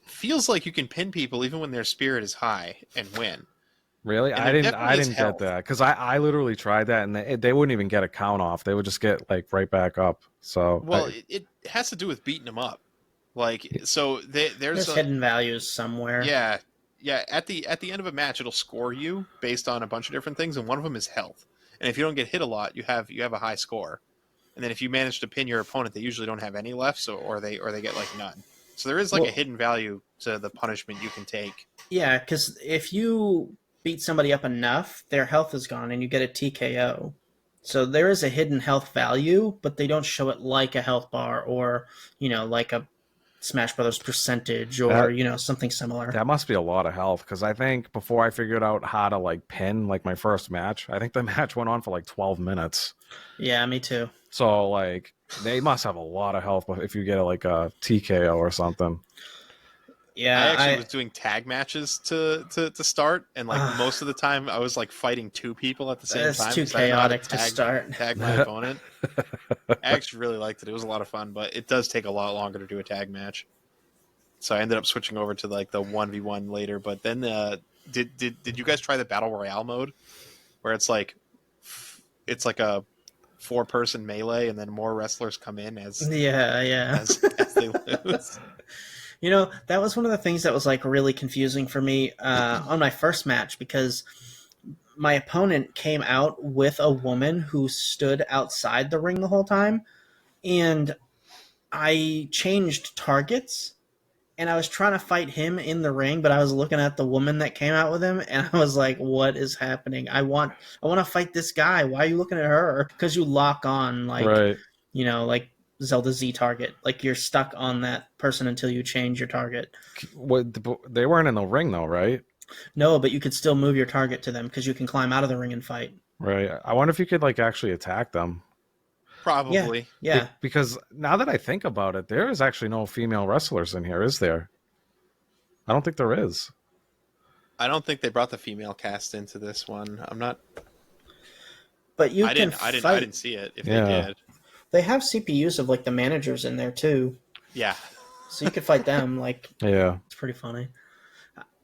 feels like you can pin people even when their spirit is high and win. Really? And I didn't health. get that, because I literally tried that, and they wouldn't even get a count off. They would just get like right back up. So it has to do with beating them up. Like, so there's hidden values somewhere. Yeah. At the end of a match, it'll score you based on a bunch of different things, and one of them is health. And if you don't get hit a lot, you have a high score. And then if you manage to pin your opponent, they usually don't have any left, so or they get like none. So there is like a hidden value to the punishment you can take. Yeah, because if you beat somebody up enough, their health is gone, and you get a TKO. So there is a hidden health value, but they don't show it like a health bar or like a Smash Brothers percentage or something similar. That must be a lot of health, because I think before I figured out how to like pin like my first match, I think the match went on for like 12 minutes. Yeah, me too. So like they must have a lot of health if you get like a TKO or something. Yeah, I actually was doing tag matches to start, and like most of the time I was like fighting 2 people at the same time. It's too chaotic to start. Tag my opponent. I actually really liked it. It was a lot of fun, but it does take a lot longer to do a tag match. So I ended up switching over to like the 1v1 later. But then did you guys try the Battle Royale mode, where it's like a 4-person melee, and then more wrestlers come in as Yeah. as they lose. You know, that was one of the things that was like really confusing for me on my first match, because my opponent came out with a woman who stood outside the ring the whole time, and I changed targets, and I was trying to fight him in the ring, but I was looking at the woman that came out with him, and I was like, what is happening? I want to fight this guy. Why are you looking at her? Because you lock on, like, Right. you know, like Zelda Z target. Like, you're stuck on that person until you change your target. They weren't in the ring though, right? No, but you could still move your target to them because you can climb out of the ring and fight. Right. I wonder if you could like actually attack them. Probably. Yeah. Because now that I think about it, there is actually no female wrestlers in here, is there? I don't think there is. I don't think they brought the female cast into this one. I'm not. But you I can didn't. fight. I didn't see it. If Yeah. they did, They have CPUs of like the managers in there too, yeah. so you could fight them. Like, Yeah. it's pretty funny.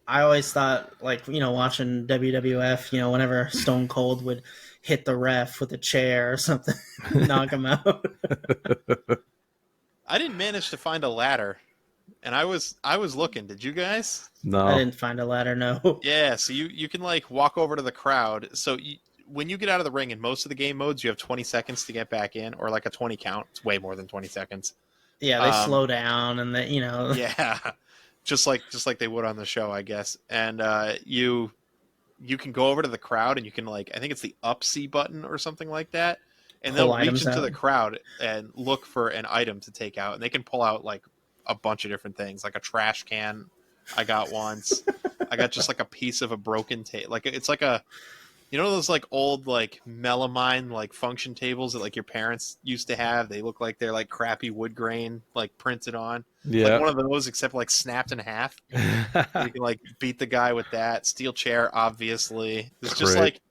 I always thought, like, you know, watching WWF, you know, whenever Stone Cold would hit the ref with a chair or something, knock him out. I didn't manage to find a ladder, and I was looking. Did you guys? I No. didn't find a ladder, no. Yeah. So you can like walk over to the crowd. So when you get out of the ring in most of the game modes, you have 20 seconds to get back in, or like a 20 count. It's way more than 20 seconds. Yeah, they slow down, and they, you know. Yeah. Just like they would on the show, I guess. And you can go over to the crowd, and you can, like, I think it's the up C button or something like that, and Pull they'll reach items into out. the crowd and look for an item to take out, and they can pull out like a bunch of different things, like a trash can. I got once. I got just like a piece of a broken table. Like, it's like a, you know, those like old like melamine like function tables that like your parents used to have. They look like they're like crappy wood grain like printed on. Yeah. Like one of those, except like snapped in half. You can like beat the guy with that. Steel chair, obviously. There's just Great. like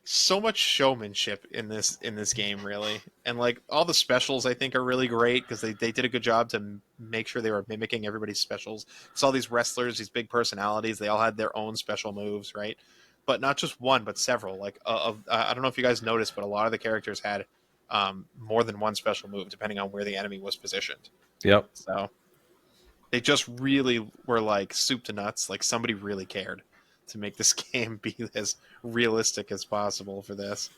so much showmanship in this game, really. And like all the specials, I think, are really great because they did a good job to make sure they were mimicking everybody's specials. It's all these wrestlers, these big personalities. They all had their own special moves, right? But not just one, but several. Like I don't know if you guys noticed, but a lot of the characters had more than one special move, depending on where the enemy was positioned. Yep. So they just really were like soup to nuts. Like somebody really cared to make this game be as realistic as possible for this.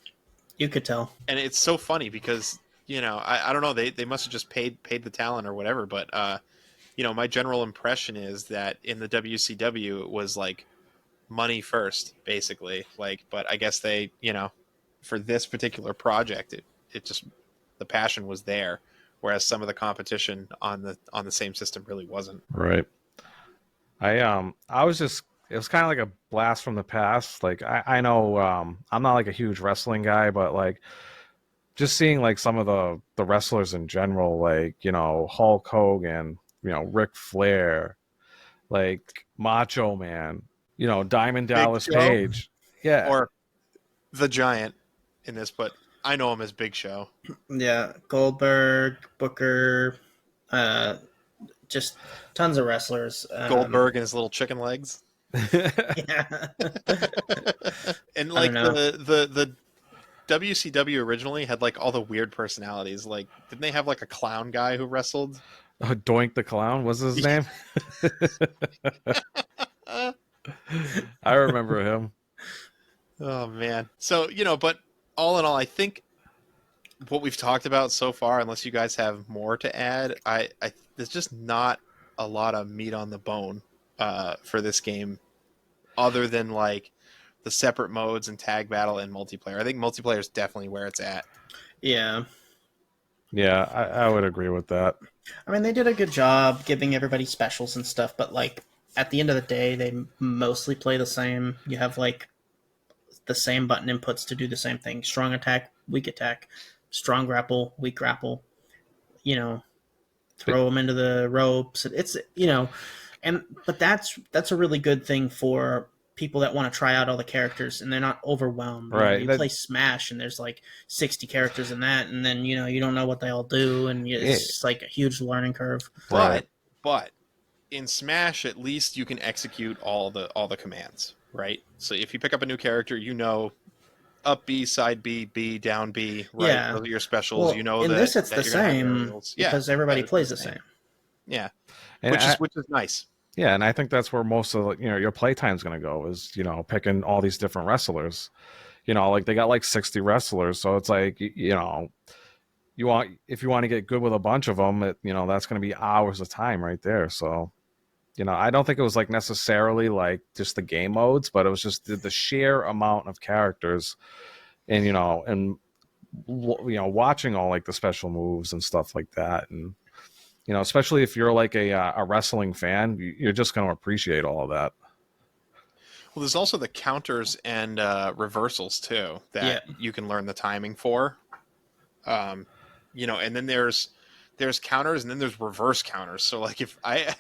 You could tell. And it's so funny because, you know, I don't know, they must have just paid the talent or whatever, but you know, my general impression is that in the WCW it was like money first, basically. Like, but I guess they, you know, for this particular project, it just, the passion was there, whereas some of the competition on the same system really wasn't. Right. I was just, it was kind of like a blast from the past. Like I know I'm not like a huge wrestling guy, but like just seeing like some of the wrestlers in general, like, you know, Hulk Hogan, you know, Ric Flair, like Macho Man, you know, Diamond Dallas Joe? Page. Yeah. Or the Giant in this, but I know him as Big Show. Yeah, Goldberg, Booker, just tons of wrestlers. Goldberg and his little chicken legs. Yeah. And I like don't know. the WCW originally had like all the weird personalities. Like, didn't they have like a clown guy who wrestled? Doink the Clown was his name. I remember him. Oh man. So, you know, but all in all, I think what we've talked about so far, unless you guys have more to add, I there's just not a lot of meat on the bone for this game, other than like the separate modes and tag battle and multiplayer. I think multiplayer is definitely where it's at. Yeah. Yeah, I would agree with that. I mean, they did a good job giving everybody specials and stuff, but like at the end of the day, they mostly play the same. You have like the same button inputs to do the same thing: strong attack, weak attack, strong grapple, weak grapple. You know, throw them into the ropes. It's, you know, but that's a really good thing for people that want to try out all the characters and they're not overwhelmed. You know, Right. you play Smash and there's like 60 characters in that, and then, you know, you don't know what they all do, and it's just like a huge learning curve. Right. But in Smash, at least you can execute all the commands, right? So if you pick up a new character, you know up B, side B, B, down B, right? Yeah. Those are your specials. Well, You know in that, this it's that the you're gonna have same aerials. because Yeah, everybody that is plays the same. Yeah, And which is nice. yeah, and I think that's where most of your playtime's going to go is picking all these different wrestlers. Like they got like 60 wrestlers, so it's like if you want to get good with a bunch of them, that's going to be hours of time right there. So I don't think it was like necessarily like just the game modes, but it was just the sheer amount of characters, and watching all like the special moves and stuff like that, and especially if you're like a wrestling fan, you're just going to appreciate all of that. Well, there's also the counters and reversals too that you can learn the timing for. And then there's counters and then there's reverse counters. So like if I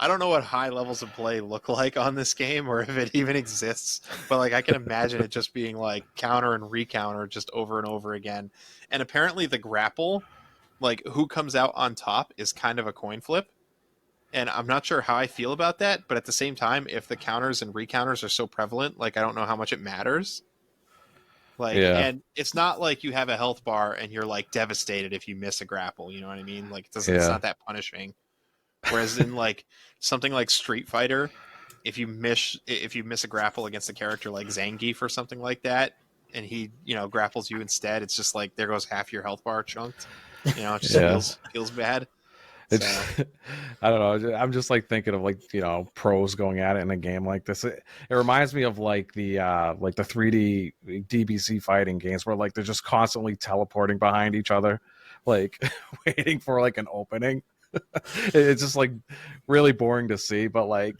don't know what high levels of play look like on this game or if it even exists, but like I can imagine it just being like counter and recounter just over and over again. And apparently the grapple, like who comes out on top is kind of a coin flip. And I'm not sure how I feel about that, but at the same time, if the counters and recounters are so prevalent, like I don't know how much it matters. Like, Yeah. and it's not like you have a health bar and you're like devastated if you miss a grapple. You know what I mean? Like, it's not that punishing. Whereas in like something like Street Fighter, if you miss a grapple against a character like Zangief or something like that, and he grapples you instead, it's just like there goes half your health bar chunked. It just feels bad. It's, I don't know. I'm just like thinking of like pros going at it in a game like this. It reminds me of like the 3D DBC fighting games where like they're just constantly teleporting behind each other, like waiting for like an opening. It's just like really boring to see, but like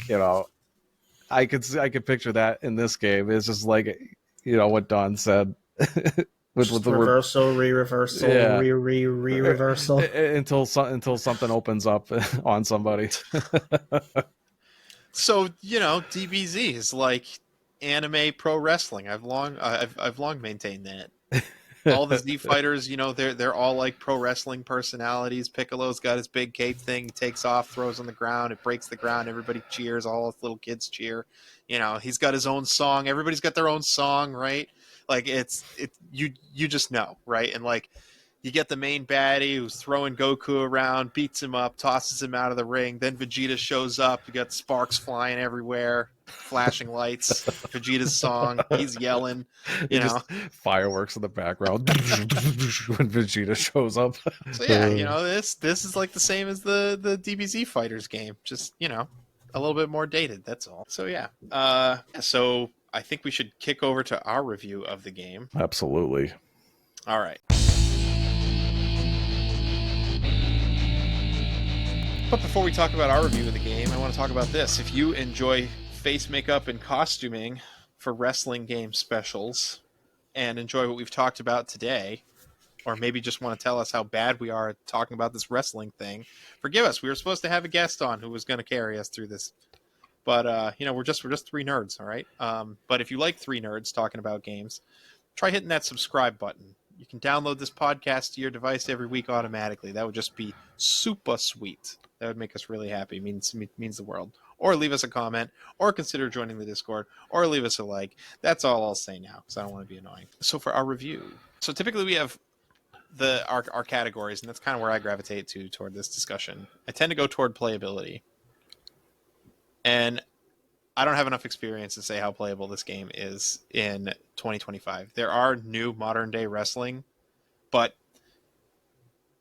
I could picture that in this game. It's just like what Don said. with the reversal, re-reversal, re-reversal until something opens up on somebody. So DBZ is like anime pro wrestling. I've long maintained that. All the Z fighters, they're all like pro wrestling personalities. Piccolo's got his big cape thing, he takes off, throws on the ground, it breaks the ground, everybody cheers, all the little kids cheer. He's got his own song, everybody's got their own song, right? Like you just know, right? And like you get the main baddie who's throwing Goku around, beats him up, tosses him out of the ring. Then Vegeta shows up. You got sparks flying everywhere, flashing lights. Vegeta's song. He's yelling. Just fireworks in the background when Vegeta shows up. So yeah, this is like the same as the DBZ Fighters game, just a little bit more dated. That's all. So yeah. So I think we should kick over to our review of the game. Absolutely. All right. But before we talk about our review of the game, I want to talk about this. If you enjoy face makeup and costuming for wrestling game specials and enjoy what we've talked about today, or maybe just want to tell us how bad we are at talking about this wrestling thing, forgive us. We were supposed to have a guest on who was going to carry us through this. But we're just three nerds, all right? But if you like three nerds talking about games, try hitting that subscribe button. You can download this podcast to your device every week automatically. That would just be super sweet. That would make us really happy. It means the world. Or leave us a comment, or consider joining the Discord, or leave us a like. That's all I'll say now, because I don't want to be annoying. So for our review, so typically we have our categories, and that's kind of where I gravitate toward this discussion. I tend to go toward playability. And I don't have enough experience to say how playable this game is in 2025. There are new modern day wrestling, but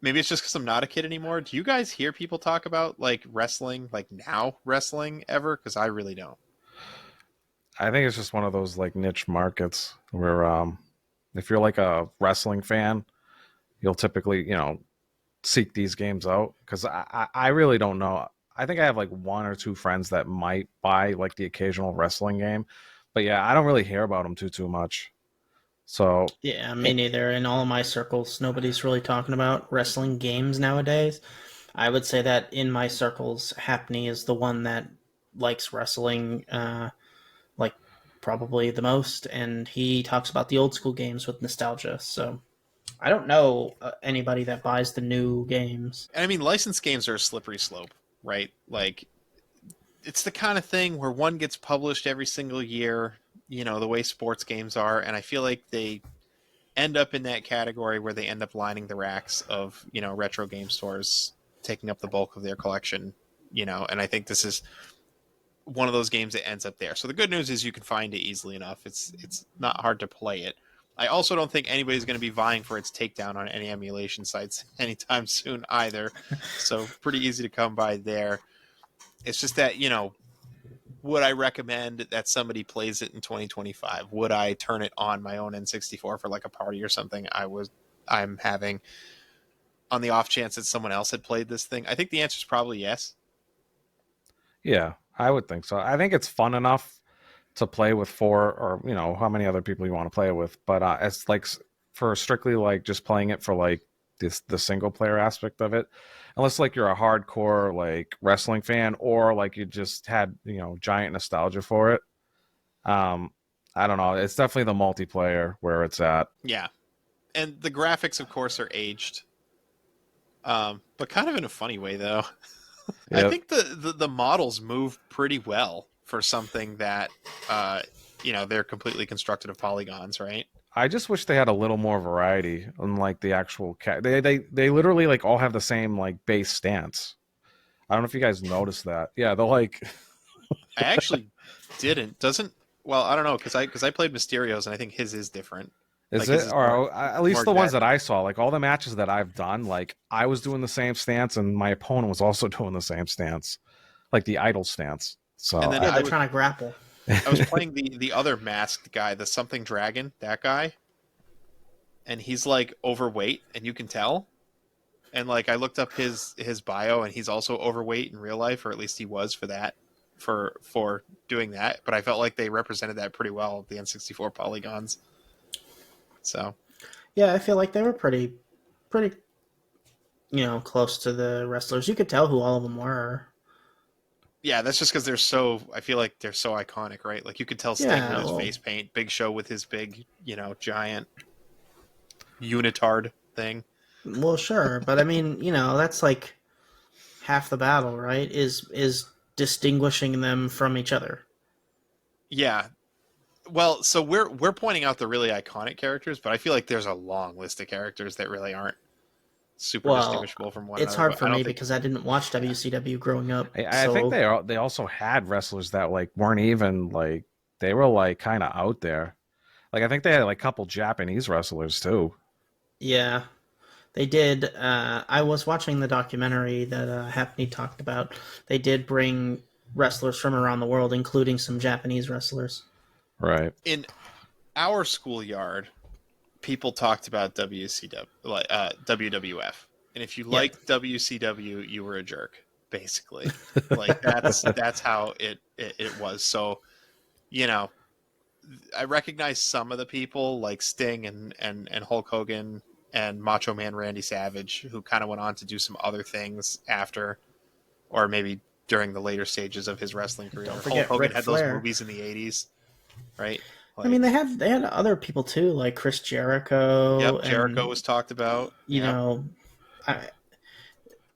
maybe it's just because I'm not a kid anymore. Do you guys hear people talk about like wrestling, like now wrestling ever? Because I really don't. I think it's just one of those like niche markets where if you're like a wrestling fan, you'll typically, seek these games out. Because I really don't know. I think I have like one or two friends that might buy like the occasional wrestling game, but yeah, I don't really hear about them too much. So yeah, me neither. In all of my circles, nobody's really talking about wrestling games nowadays. I would say that in my circles, Happney is the one that likes wrestling, like probably the most, and he talks about the old school games with nostalgia. So I don't know anybody that buys the new games. I mean, licensed games are a slippery slope, right? Like, it's the kind of thing where one gets published every single year. the way sports games are, and I feel like they end up in that category where they end up lining the racks of retro game stores, taking up the bulk of their collection. And I think this is one of those games that ends up there. So the good news is you can find it easily enough. It's not hard to play it. I also don't think anybody's going to be vying for its takedown on any emulation sites anytime soon either. So pretty easy to come by there. It's just that, would I recommend that somebody plays it in 2025? Would I turn it on my own N64 for like a party or something I'm having, on the off chance that someone else had played this thing? I think the answer is probably yes. Yeah, I would think so. I think it's fun enough to play with 4 or how many other people you want to play it with, but it's like for strictly like just playing it for like the single player aspect of it, unless like you're a hardcore like wrestling fan or like you just had giant nostalgia for it. I don't know, it's definitely the multiplayer where it's at. Yeah, and the graphics of course are aged, but kind of in a funny way though. Yep. I think the models move pretty well for something that they're completely constructed of polygons, right? I just wish they had a little more variety on like the actual they literally like all have the same like base stance. I don't know if you guys noticed that. Yeah, they're like I actually didn't. Doesn't Well, I don't know, because I played Mysterio's and I think his is different. is Like, his it is or more- at least more the ones jet. that I saw, like all the matches that I've done, like I was doing the same stance and my opponent was also doing the same stance, like the idle stance. So And then Yeah, I they're was trying to grapple. playing the other masked guy, the something dragon, that guy, and he's like overweight, and you can tell. And like I looked up his bio, and he's also overweight in real life, or at least he was for that, for doing that. But I felt like they represented that pretty well, the N64 polygons. So Yeah, I feel like they were pretty, close to the wrestlers. You could tell who all of them were. yeah, that's just because I feel like they're so iconic, right? Like you could tell Sting Yeah, with his well, face paint, Big Show with his big, giant unitard thing. well, sure, but I mean, that's like half the battle, right? Is distinguishing them from each other. Yeah. Well, so we're pointing out the really iconic characters, but I feel like there's a long list of characters that really aren't super Well, distinguishable from one it's another. hard But for I don't me think because I didn't watch WCW growing up. I think they also had wrestlers that like weren't even like they were like kind of out there. Like I think they had like a couple Japanese wrestlers too. Yeah, they did. I was watching the documentary that Happney talked about. They did bring wrestlers from around the world, including some Japanese wrestlers. Right. in our schoolyard, people talked about WCW, like WWF, and if you Yeah. liked WCW, you were a jerk, basically. Like that's how it was. So, you know, I recognize some of the people like Sting and Hulk Hogan and Macho Man Randy Savage, who kind of went on to do some other things after, or maybe during the later stages of his wrestling career. Don't forget Hulk Hogan Ric had Flair. those movies in the '80s, right? I mean, they had other people too, like Chris Jericho. Yep, Jericho and, was talked about. You Yep. know,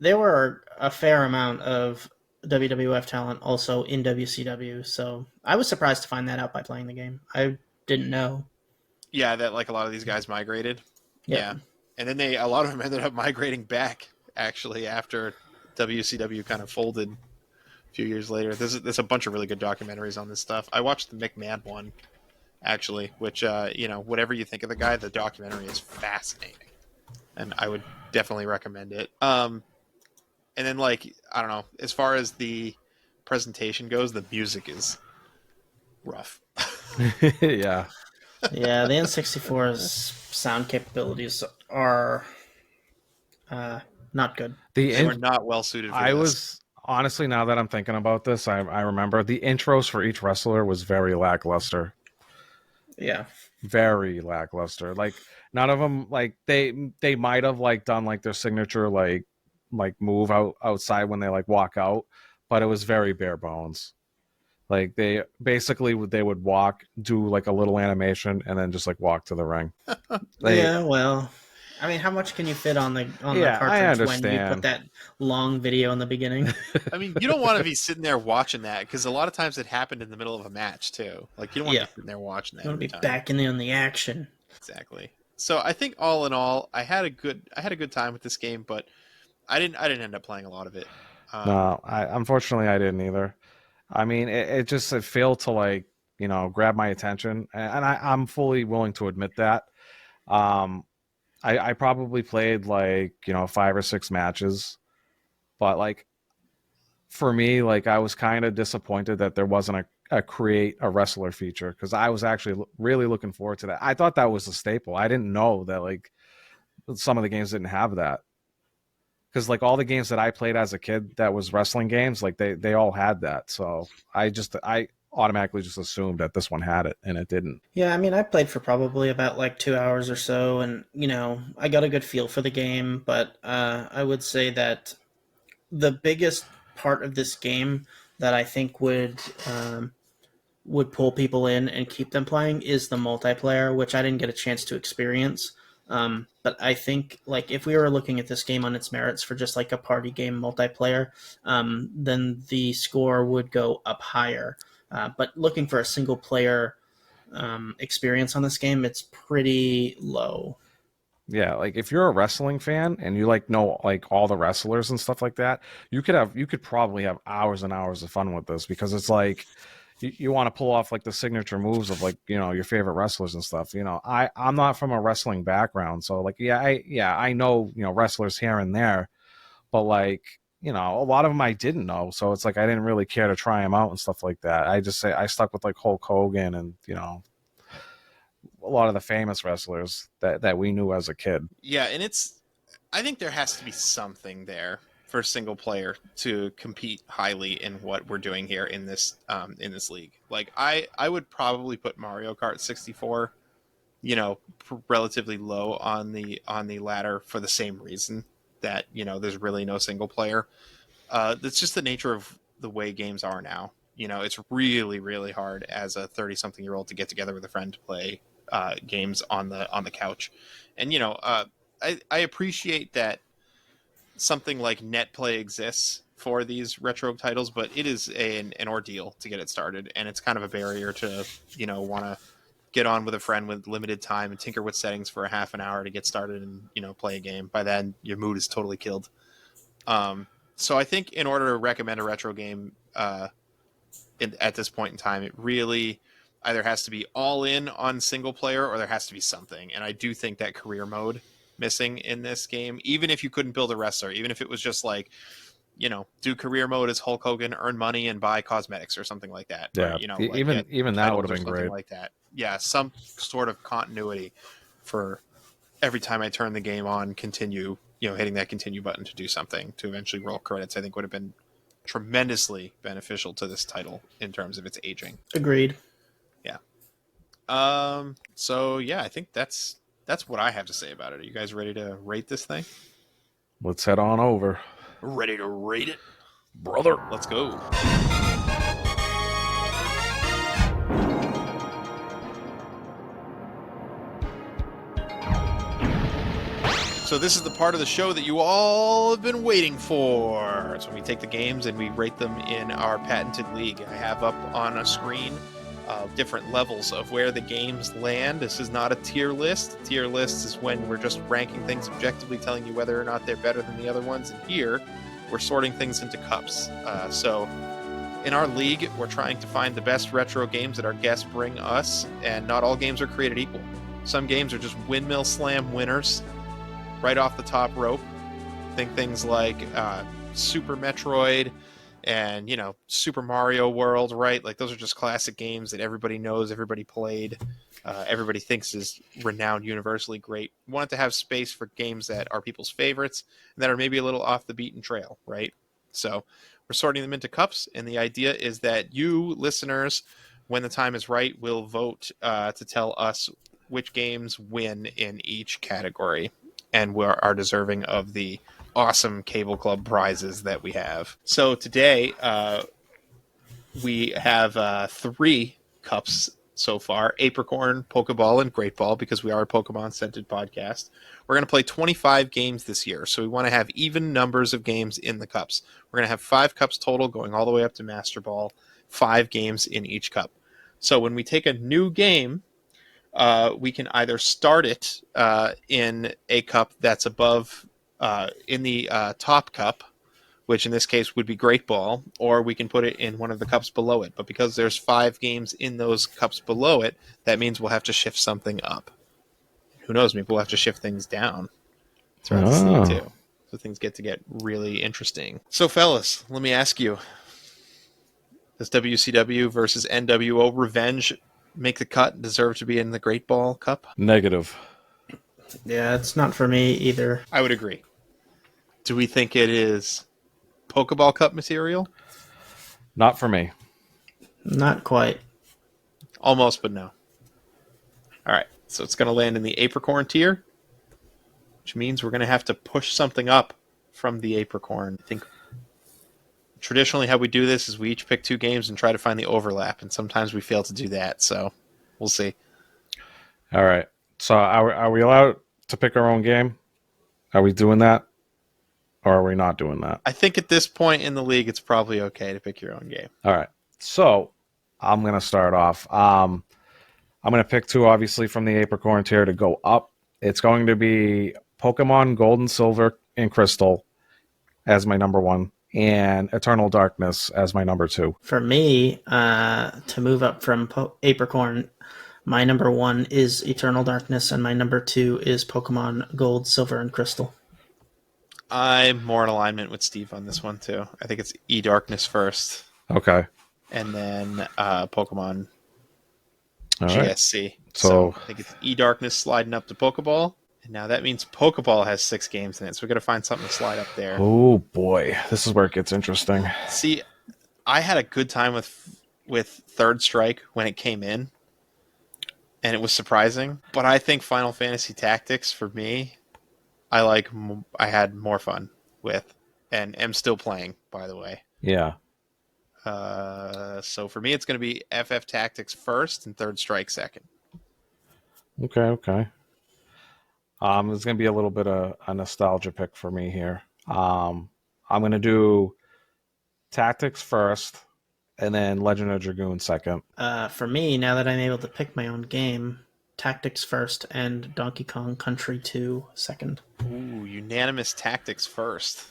there were a fair amount of WWF talent also in WCW. So I was surprised to find that out by playing the game. I didn't know. Yeah, that like a lot of these guys migrated. Yep. Yeah, and then a lot of them ended up migrating back actually after WCW kind of folded a few years later. There's a bunch of really good documentaries on this stuff. I watched the McMahon one actually, which whatever you think of the guy, the documentary is fascinating, and I would definitely recommend it. And then like I don't know, as far as the presentation goes, the music is rough. Yeah. Yeah, the N64's sound capabilities are not good. They were not well suited for I this. was honestly, now that I'm thinking about this, I remember the intros for each wrestler was very lackluster. Yeah. Very lackluster. Like none of them, like they might have like done like their signature like move outside when they like walk out, but it was very bare bones. Like they would walk, do like a little animation, and then just like walk to the ring. Yeah, well, I mean, how much can you fit on the Yeah, I cartridge when you put understand. that long video in the beginning? I mean, you don't want to be sitting there watching that because a lot of times it happened in the middle of a match too. Like you don't want to Yeah. be sitting there watching that You want to every be time. back in on the action. Exactly. So I think all in all, I had a good time with this game, but I didn't end up playing a lot of it. No, unfortunately I didn't either. I mean, it failed to like grab my attention, and I'm fully willing to admit that. Um, I probably played like 5 or 6 matches, but like for me, like I was kind of disappointed that there wasn't a create a wrestler feature because I was actually really looking forward to that. I thought that was a staple. I didn't know that like some of the games didn't have that because like all the games that I played as a kid that was wrestling games, like they all had that. So I automatically just assumed that this one had it and it didn't. Yeah, I mean, I played for probably about like 2 hours or so, and I got a good feel for the game. But I would say that the biggest part of this game that I think would pull people in and keep them playing is the multiplayer, which I didn't get a chance to experience. But I think like if we were looking at this game on its merits for just like a party game multiplayer, then the score would go up higher. But looking for a single player experience on this game, it's pretty low. Yeah, like if you're a wrestling fan and you like know like all the wrestlers and stuff like that, you could probably have hours and hours of fun with this because it's like you want to pull off like the signature moves of like your favorite wrestlers and stuff. I'm not from a wrestling background, so like I know wrestlers here and there, but like a lot of them I didn't know, so it's like I didn't really care to try them out and stuff like that. I stuck with like Hulk Hogan and a lot of the famous wrestlers that we knew as a kid. Yeah, and I think there has to be something there for single player to compete highly in what we're doing here in this league. Like I would probably put Mario Kart 64, relatively low on the ladder for the same reason that there's really no single player. That's just the nature of the way games are now. It's really really hard as a 30-something-year-old to get together with a friend to play games on the couch, and I appreciate that something like net play exists for these retro titles, but it is an ordeal to get it started, and it's kind of a barrier to want to get on with a friend with limited time and tinker with settings for a half an hour to get started and play a game. By then your mood is totally killed. So I think in order to recommend a retro game at this point in time, it really either has to be all in on single player or there has to be something. And I do think that career mode missing in this game, even if you couldn't build a wrestler, even if it was just like, do career mode as Hulk Hogan, earn money and buy cosmetics or something like that. Yeah, or, like even that would have been something great. like that. Yeah, some sort of continuity for every time I turn the game on, continue, hitting that continue button to do something to eventually roll credits, I think would have been tremendously beneficial to this title in terms of its aging. Agreed. Yeah. So yeah, I think that's what I have to say about it. Are you guys ready to rate this thing? Let's head on over. Ready to rate it, brother. Let's go. So this is the part of the show that you all have been waiting for. It's when we take the games and we rate them in our patented league. I have up on a screen different levels of where the games land. This is not a tier list. A tier list is when we're just ranking things objectively, telling you whether or not they're better than the other ones. And here, we're sorting things into cups. So in our league, we're trying to find the best retro games that our guests bring us, and not all games are created equal. Some games are just windmill slam winners right off the top rope. Think things like Super Metroid and Super Mario World, right? Like those are just classic games that everybody knows, everybody played, everybody thinks is renowned, universally great. We want it to have space for games that are people's favorites and that are maybe a little off the beaten trail, right? So we're sorting them into cups, and the idea is that you listeners, when the time is right, will vote to tell us which games win in each category and are deserving of the awesome Cable Club prizes that we have. So today we have 3 cups so far: Apricorn, Pokeball, and Great Ball, because we are a Pokemon-centered podcast. We're going to play 25 games this year, so we want to have even numbers of games in the cups. We're going to have 5 cups total, going all the way up to Master Ball, 5 games in each cup. So when we take a new game, we can either start it in a cup that's above, in the top cup, which in this case would be Great Ball, or we can put it in one of the cups below it. But because there's 5 games in those cups below it, that means we'll have to shift something up. Who knows? Maybe we'll have to shift things down throughout this league too. So things get really interesting. So fellas, let me ask you, does WCW versus NWO Revenge make the cut and deserve to be in the Great Ball Cup? Negative. Yeah, it's not for me either. I would agree. Do we think it is Pokeball Cup material? Not for me. Not quite. Almost, but no. All right, so it's going to land in the Apricorn tier, which means we're going to have to push something up from the Apricorn. I think traditionally how we do this is we each pick 2 games and try to find the overlap, and sometimes we fail to do that, so we'll see. All right. So are we allowed to pick our own game? Are we doing that? Or are we not doing that? I think at this point in the league, it's probably okay to pick your own game. All right. So I'm going to start off. I'm going to pick 2, obviously, from the Apricorn tier to go up. It's going to be Pokemon Gold and Silver and Crystal as my number 1, and Eternal Darkness as my number 2. For me, to move up from Apricorn, my number 1 is Eternal Darkness, and my number 2 is Pokemon Gold, Silver, and Crystal. I'm more in alignment with Steve on this one, too. I think it's E-Darkness first. Okay. And then Pokemon All right. GSC. So I think it's E-Darkness sliding up to Pokeball. And now that means Pokeball has 6 games in it. So we've got to find something to slide up there. oh boy, this is where it gets interesting. See, I had a good time with Third Strike when it came in. And it was surprising. But I think Final Fantasy Tactics, for me, I had more fun with, and am still playing, by the way. Yeah. So for me, it's going to be FF Tactics first and Third Strike second. Okay. There's going to be a little bit of a nostalgia pick for me here. I'm going to do Tactics first, and then Legend of Dragoon second. For me, now that I'm able to pick my own game, Tactics first and Donkey Kong Country 2 second. Ooh, unanimous Tactics first.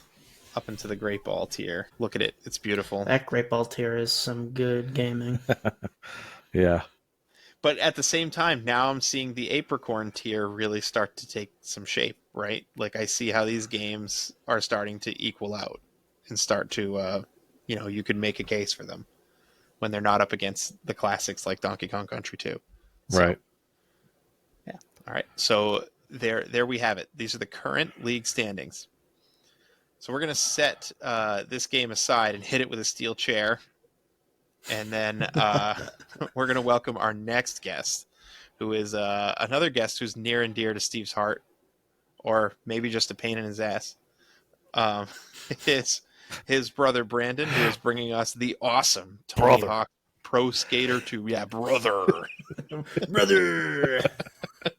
Up into the Great Ball tier. Look at it. It's beautiful. That Great Ball tier is some good gaming. Yeah. But at the same time, now I'm seeing the Apricorn tier really start to take some shape, right? Like I see how these games are starting to equal out and start to, you could make a case for them when they're not up against the classics like Donkey Kong Country 2. So, Right. yeah. All right. So there we have it. These are the current league standings. So we're going to set this game aside and hit it with a steel chair. And then we're going to welcome our next guest, who is another guest who's near and dear to Steve's heart, or maybe just a pain in his ass. His brother, Brandon, who is bringing us the awesome Tony Hawk Pro Skater 2. Yeah, brother. Brother!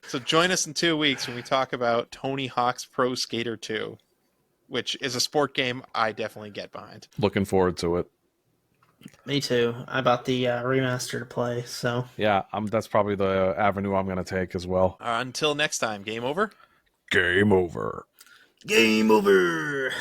So join us in 2 weeks when we talk about Tony Hawk's Pro Skater 2, which is a sport game I definitely get behind. Looking forward to it. Me too. I bought the remaster to play, so. Yeah, that's probably the avenue I'm going to take as well. Until next time, game over? Game over. Game over!